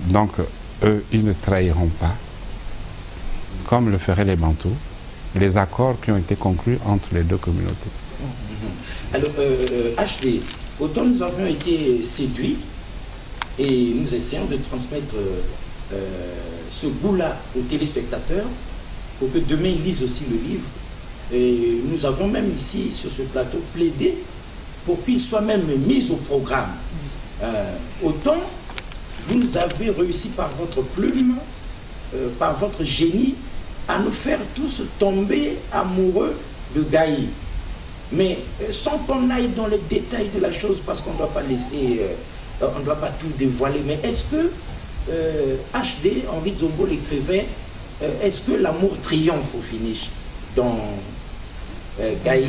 Speaker 3: Donc, eux, ils ne trahiront pas, comme le feraient les Bantous, les accords qui ont été conclus entre les deux communautés.
Speaker 2: Alors, HD, autant nous avons été séduits et nous essayons de transmettre ce goût-là aux téléspectateurs pour que demain ils lisent aussi le livre. Et nous avons même ici, sur ce plateau, plaidé pour qu'il soit même mis au programme. Autant vous avez réussi par votre plume, par votre génie, à nous faire tous tomber amoureux de Gaï. Mais sans qu'on aille dans les détails de la chose, parce qu'on ne doit pas laisser, on ne doit pas tout dévoiler, mais est-ce que HD, Henri Zombo l'écrivait, est-ce que l'amour triomphe au finish dans Gaï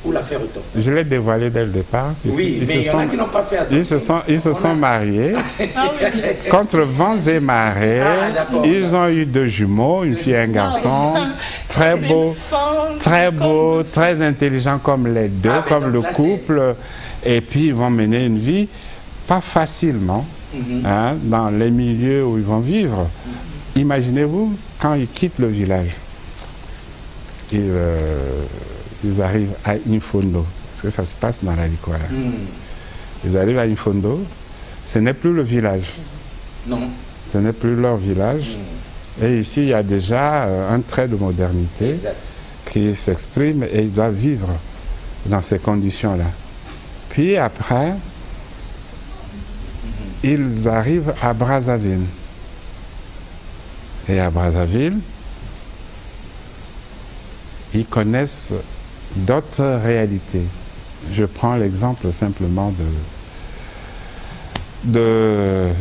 Speaker 2: ou l'affaire Autochtone?
Speaker 3: Je l'ai dévoilé dès le départ.
Speaker 2: Oui, mais il y en a qui n'ont pas fait attention.
Speaker 3: Ils se sont mariés contre vents et marées. Ils ont eu 2 jumeaux, une fille et un garçon. Très beau, très intelligent comme les deux, comme le couple. Et puis ils vont mener une vie pas facilement dans les milieux où ils vont vivre. Imaginez-vous quand ils quittent le village. Ils arrivent à Infondo, parce que ça se passe dans la Likwala. Ils arrivent à Infondo, ce n'est plus le village.
Speaker 2: Non.
Speaker 3: Ce n'est plus leur village. Et ici, il y a déjà un trait de modernité qui s'exprime et ils doivent vivre dans ces conditions-là. Puis après, ils arrivent à Brazzaville. Et à Brazzaville, ils connaissent d'autres réalités. Je prends l'exemple simplement de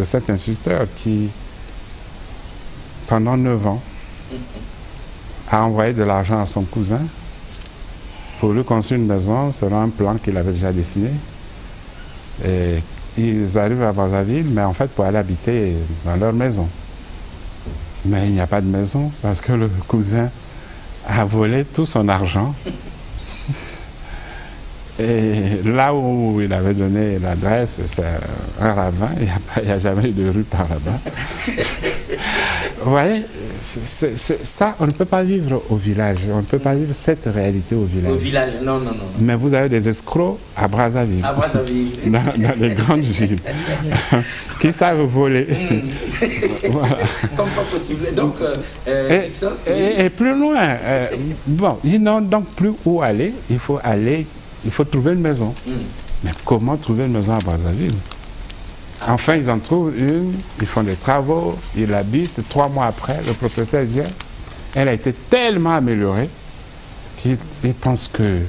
Speaker 3: cet instituteur qui, pendant 9 ans, a envoyé de l'argent à son cousin pour lui construire une maison selon un plan qu'il avait déjà dessiné. Et ils arrivent à Brazzaville, mais en fait pour aller habiter dans leur maison. Mais il n'y a pas de maison parce que le cousin a volé tout son argent. Et là où il avait donné l'adresse, c'est un ravin, il n'y a jamais eu de rue par là-bas. Vous voyez, ça, on ne peut pas vivre au village, on ne peut pas vivre cette réalité au village.
Speaker 2: Au village, non.
Speaker 3: Mais vous avez des escrocs à Brazzaville.
Speaker 2: À Brazzaville.
Speaker 3: Dans les grandes villes. Qui savent voler.
Speaker 2: Voilà. Comme pas possible. Donc,
Speaker 3: et plus loin, bon, ils n'ont donc plus où aller, il faut trouver une maison. Mais comment trouver une maison à Brazzaville? Enfin, ils en trouvent une, ils font des travaux, ils l'habitent. 3 mois après, le propriétaire vient. Elle a été tellement améliorée qu'il pense que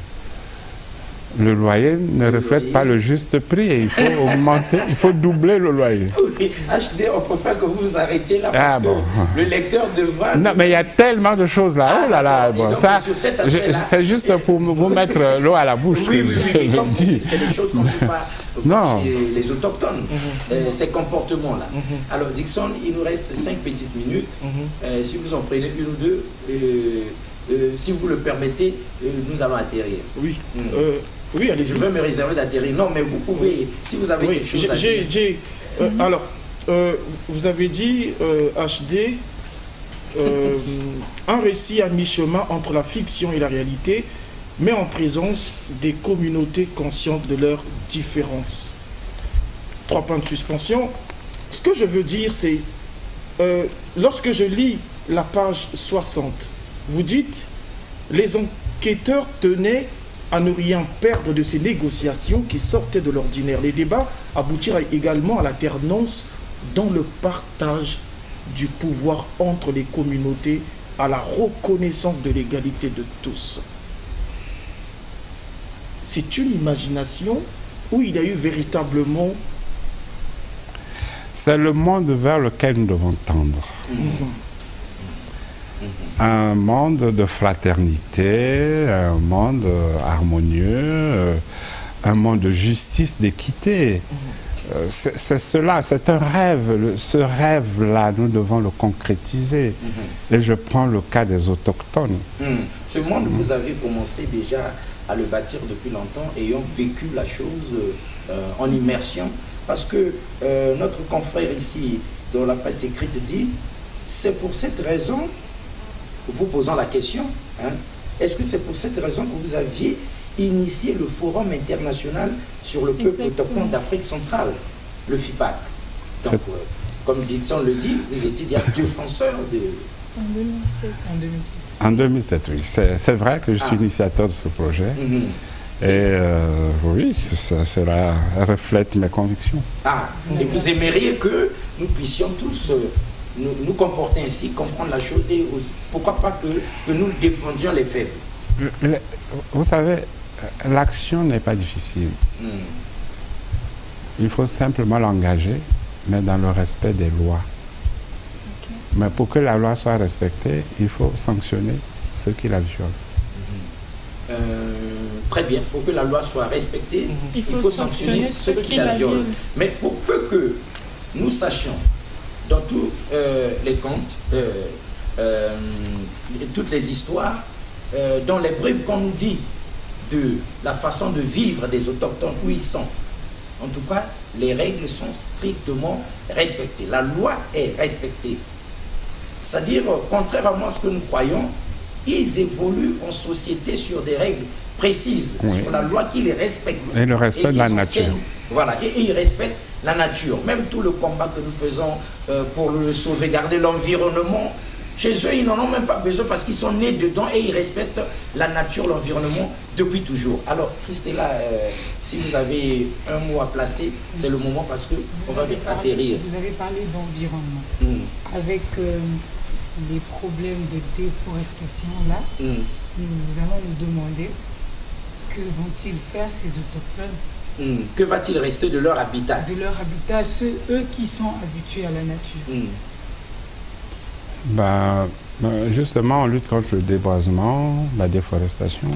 Speaker 3: le loyer ne reflète pas le juste prix et il faut augmenter, il faut doubler le loyer.
Speaker 2: Oui, HD, on préfère que vous vous arrêtiez là parce que le lecteur devra...
Speaker 3: Non, mais il y a tellement de choses là. Oh là là, bon, ça, c'est juste pour vous mettre l'eau à la bouche.
Speaker 2: Oui, comme vous dites, c'est des choses qu'on ne peut pas voir chez les autochtones, ces comportements-là. Alors, Dixon, il nous reste 5 petites minutes. Si vous en prenez une ou deux, si vous le permettez, nous allons atterrir.
Speaker 1: Oui. Oui, allez-y.
Speaker 2: Je veux me réserver d'atterrir. Non, mais vous pouvez, si vous avez quelque chose à dire.
Speaker 1: Alors, vous avez dit, HD, un récit à mi-chemin entre la fiction et la réalité, mais en présence des communautés conscientes de leurs différences. 3 points de suspension. Ce que je veux dire, c'est, lorsque je lis la page 60, vous dites, les enquêteurs tenaient à ne rien perdre de ces négociations qui sortaient de l'ordinaire. Les débats aboutirent également à l'alternance dans le partage du pouvoir entre les communautés, à la reconnaissance de l'égalité de tous. C'est une imagination où il y a eu véritablement...
Speaker 3: C'est le monde vers lequel nous devons tendre. Un monde de fraternité, un monde harmonieux, un monde de justice, d'équité. C'est cela, c'est un rêve. Ce rêve-là, nous devons le concrétiser. Et je prends le cas des autochtones.
Speaker 2: Ce monde, vous avez commencé déjà à le bâtir depuis longtemps, ayant vécu la chose en immersion. Parce que notre confrère ici, dans la presse écrite, dit, c'est pour cette raison, vous posant la question, est-ce que c'est pour cette raison que vous aviez initié le Forum international sur le peuple autochtone d'Afrique centrale, le FIPAC? Donc, comme Dixon le dit, vous étiez déjà défenseur de...
Speaker 4: En 2007.
Speaker 3: En 2007, oui. C'est vrai que je suis initiateur de ce projet. Et oui, cela reflète mes convictions.
Speaker 2: Et vous aimeriez que nous puissions tous nous comporter ainsi, comprendre la chose et aussi, pourquoi pas que nous défendions les faibles.
Speaker 3: Vous savez, l'action n'est pas difficile. Il faut simplement l'engager, mais dans le respect des lois. Mais pour que la loi soit respectée, il faut sanctionner ceux qui la violent.
Speaker 2: Très bien, pour que la loi soit respectée, il faut sanctionner ceux qui la violent. Mais pour peu que nous sachions, dans tous les contes, toutes les histoires, dans les bribes qu'on nous dit de la façon de vivre des autochtones, où ils sont, en tout cas, les règles sont strictement respectées. La loi est respectée. C'est-à-dire, contrairement à ce que nous croyons, ils évoluent en société sur des règles précises, sur la loi qui les respecte.
Speaker 3: Et le respect de la nature.
Speaker 2: Voilà, et ils respectent la nature. Même tout le combat que nous faisons pour sauvegarder l'environnement, chez eux, ils n'en ont même pas besoin parce qu'ils sont nés dedans et ils respectent la nature, l'environnement depuis toujours. Alors, Christella, si vous avez un mot à placer, c'est le moment parce qu'on va atterrir.
Speaker 5: Vous avez parlé d'environnement. Avec les problèmes de déforestation là, nous allons nous demander que vont-ils faire ces autochtones.
Speaker 2: Que va-t-il rester de leur habitat?
Speaker 5: De leur habitat, eux qui sont habitués à la nature.
Speaker 3: Justement, on lutte contre le déboisement, la déforestation,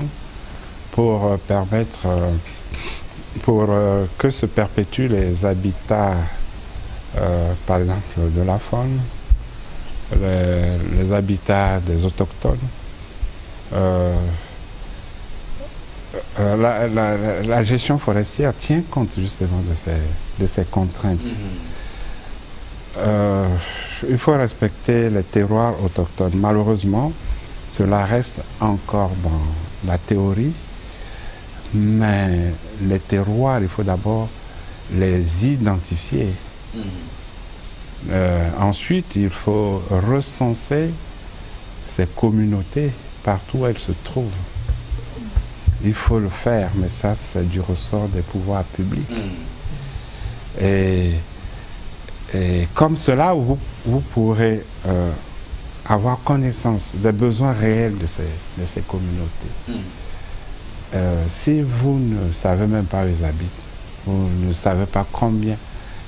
Speaker 3: pour permettre, que se perpétuent les habitats, par exemple, de la faune, les habitats des autochtones. La gestion forestière tient compte justement de ces contraintes. Il faut respecter les terroirs autochtones. Malheureusement, cela reste encore dans la théorie, mais les terroirs, il faut d'abord les identifier. Ensuite, il faut recenser ces communautés partout où elles se trouvent. Il faut le faire, mais ça, c'est du ressort des pouvoirs publics. Et comme cela, vous pourrez avoir connaissance des besoins réels de ces communautés. Si vous ne savez même pas où ils habitent, vous ne savez pas combien,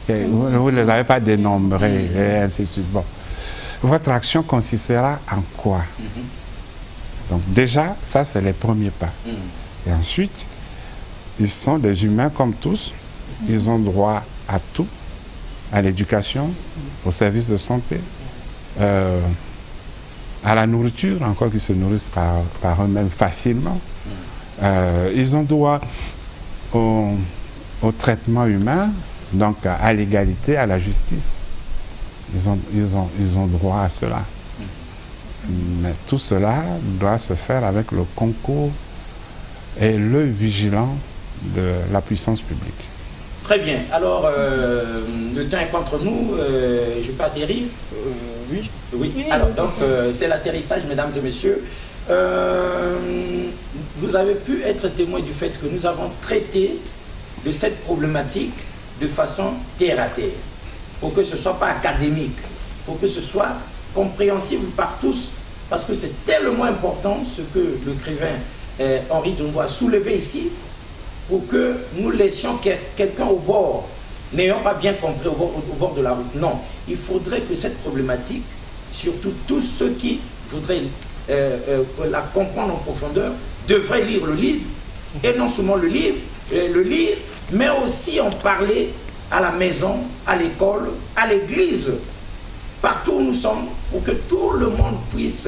Speaker 3: vous ne les avez pas dénombrés, et ainsi de suite. Bon. Votre action consistera en quoi? Donc déjà, ça c'est les premiers pas. Et ensuite, ils sont des humains comme tous, ils ont droit à tout, à l'éducation, aux services de santé, à la nourriture, encore qu'ils se nourrissent par eux-mêmes facilement. Ils ont droit au traitement humain, donc à l'égalité, à la justice. Ils ont droit à cela. Mais tout cela doit se faire avec le concours et l'œil vigilant de la puissance publique.
Speaker 2: Très bien. Alors, le temps est contre nous. Je peux atterrir? Oui. Alors, donc, c'est l'atterrissage, mesdames et messieurs. Vous avez pu être témoin du fait que nous avons traité de cette problématique de façon terre à terre, pour que ce ne soit pas académique, pour que ce soit compréhensible par tous, parce que c'est tellement important ce que l'écrivain Henri Djombo a soulevé ici, pour que nous laissions quelqu'un au bord, n'ayant pas bien compris au bord de la route. Non, il faudrait que cette problématique, surtout tous ceux qui voudraient la comprendre en profondeur, devraient lire le livre, et non seulement le lire, mais aussi en parler à la maison, à l'école, à l'église, partout où nous sommes, pour que tout le monde puisse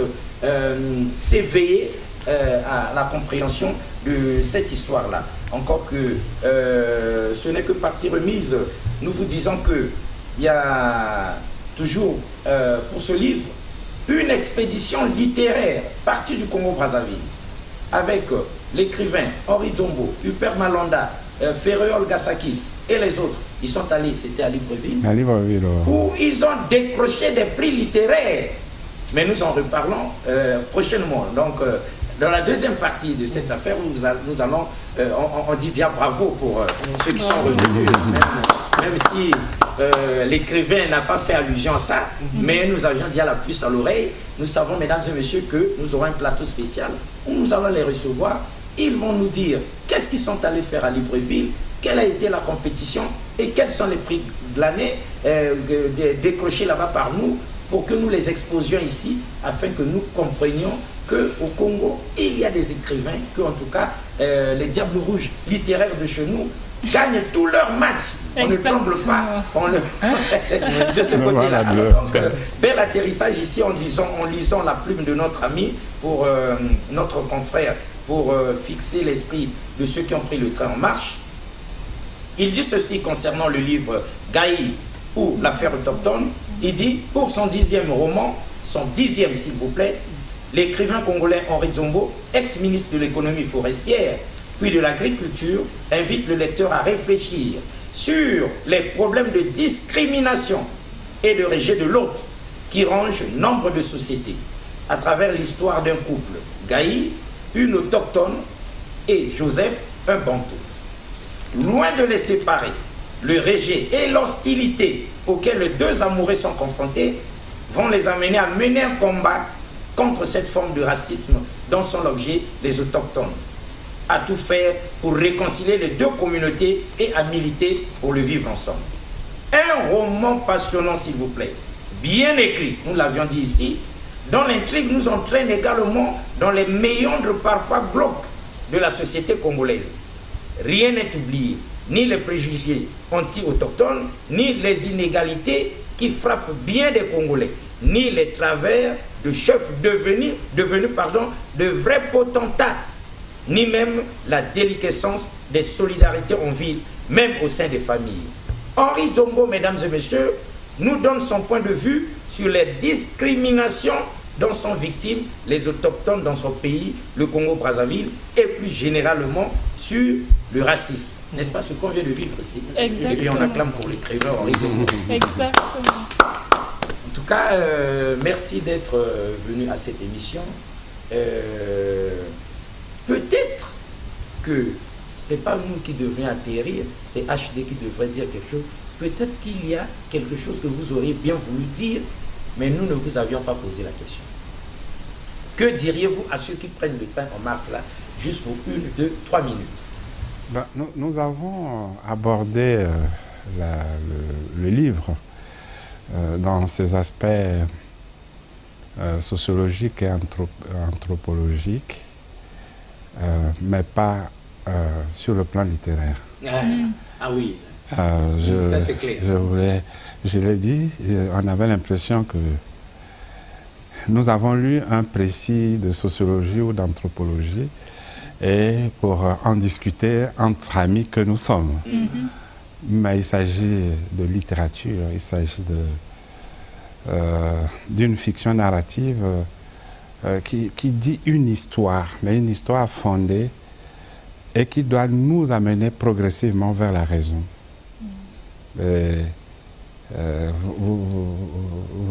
Speaker 2: s'éveiller à la compréhension de cette histoire-là. Encore que ce n'est que partie remise, nous vous disons qu'il y a toujours pour ce livre une expédition littéraire partie du Congo-Brazzaville avec l'écrivain Henri Djombo, Hubert Malanda Ferréol Gassakis et les autres, ils sont allés, c'était à Libreville,
Speaker 3: À Libreville,
Speaker 2: où ils ont décroché des prix littéraires. Mais nous en reparlons prochainement. Donc, dans la deuxième partie de cette affaire, nous allons, on dit déjà bravo pour ceux qui sont revenus, même si l'écrivain n'a pas fait allusion à ça, mais nous avions déjà la puce à l'oreille. Nous savons, mesdames et messieurs, que nous aurons un plateau spécial où nous allons les recevoir. Ils vont nous dire qu'est-ce qu'ils sont allés faire à Libreville, quelle a été la compétition et quels sont les prix de l'année décrochés là-bas par nous, pour que nous les exposions ici, afin que nous comprenions qu'au Congo, il y a des écrivains, que en tout cas, les Diables Rouges littéraires de chez nous gagnent tous leurs matchs. On ne tremble pas de ce côté-là. Donc, bel atterrissage ici en lisant la plume de notre ami, pour notre confrère, pour fixer l'esprit de ceux qui ont pris le train en marche. Il dit ceci concernant le livre Gaï ou l'affaire autochtone. Il dit, pour son 10e roman, son 10e s'il vous plaît, l'écrivain congolais Henri Dzombo, ex-ministre de l'économie forestière, puis de l'agriculture, invite le lecteur à réfléchir sur les problèmes de discrimination et de rejet de l'autre qui rongent nombre de sociétés, à travers l'histoire d'un couple, Gaï, une autochtone, et Joseph, un bantou. Loin de les séparer, le rejet et l'hostilité auxquels les deux amoureux sont confrontés vont les amener à mener un combat contre cette forme de racisme dont sont l'objet les autochtones, à tout faire pour réconcilier les deux communautés et à militer pour le vivre ensemble. Un roman passionnant, s'il vous plaît, bien écrit, nous l'avions dit ici, dont l'intrigue nous entraîne également dans les méandres parfois glauques de la société congolaise. Rien n'est oublié, ni les préjugés anti-autochtones, ni les inégalités qui frappent bien des Congolais, ni les travers de chefs devenus de vrais potentats, ni même la déliquescence des solidarités en ville, même au sein des familles. Henri Dzombo, mesdames et messieurs, nous donne son point de vue sur les discriminations dont sont victimes les autochtones dans son pays, le Congo-Brazzaville, et plus généralement sur le racisme. N'est-ce pas ce qu'on vient de vivre ici?
Speaker 4: Exactement.
Speaker 2: Et on acclame pour l'écrivain Henri Dzombo.
Speaker 4: Exactement.
Speaker 2: En tout cas, merci d'être venu à cette émission. Peut-être que ce n'est pas nous qui devrions atterrir, c'est HD qui devrait dire quelque chose. Peut-être qu'il y a quelque chose que vous auriez bien voulu dire, mais nous ne vous avions pas posé la question. Que diriez-vous à ceux qui prennent le train en marche là, juste pour 1, 2, 3 minutes?
Speaker 3: Ben, nous avons abordé le livre dans ses aspects sociologiques et anthropologiques, mais pas sur le plan littéraire.
Speaker 2: Ah oui,
Speaker 3: ça
Speaker 2: c'est clair.
Speaker 3: Je l'ai dit, on avait l'impression que nous avons lu un précis de sociologie ou d'anthropologie et pour en discuter entre amis que nous sommes. Mais il s'agit de littérature, il s'agit d'une fiction narrative qui dit une histoire, mais une histoire fondée et qui doit nous amener progressivement vers la raison. Vous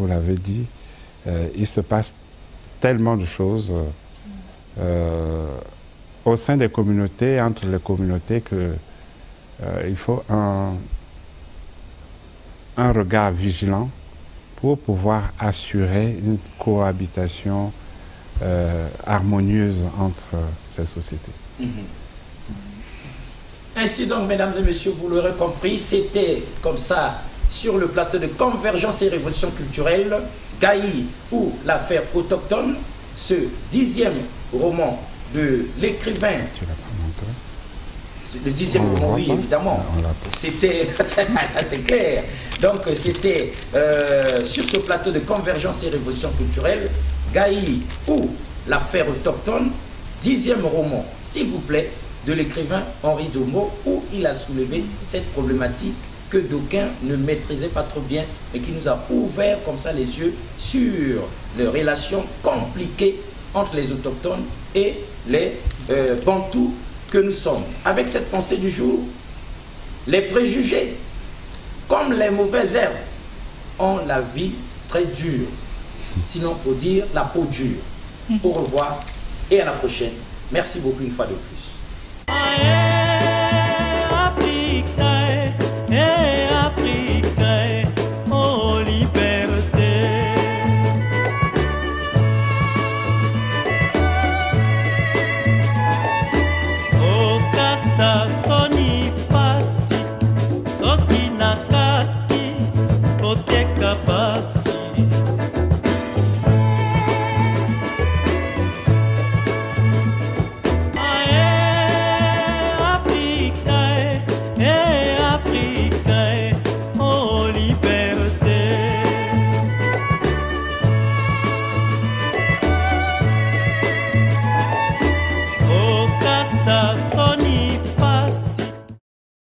Speaker 3: l'avez dit, il se passe tellement de choses au sein des communautés, entre les communautés, que il faut un regard vigilant pour pouvoir assurer une cohabitation harmonieuse entre ces sociétés.
Speaker 2: Ainsi donc, mesdames et messieurs, vous l'aurez compris, c'était comme ça sur le plateau de Convergence et Révolution culturelle, Gaï ou l'affaire autochtone, ce 10e roman de l'écrivain.
Speaker 3: Tu l'as pas montré?
Speaker 2: Le 10e roman, oui, évidemment. C'était, ça c'est clair. Donc c'était sur ce plateau de Convergence et Révolution culturelle, Gaï ou l'affaire autochtone, 10e roman, s'il vous plaît, de l'écrivain Henri Dzombo, où il a soulevé cette problématique que d'aucuns ne maîtrisaient pas trop bien, mais qui nous a ouvert comme ça les yeux sur les relations compliquées entre les autochtones et les bantous que nous sommes. Avec cette pensée du jour, les préjugés, comme les mauvaises herbes, ont la vie très dure. Sinon, pour dire la peau dure. Au revoir et à la prochaine. Merci beaucoup une fois de plus.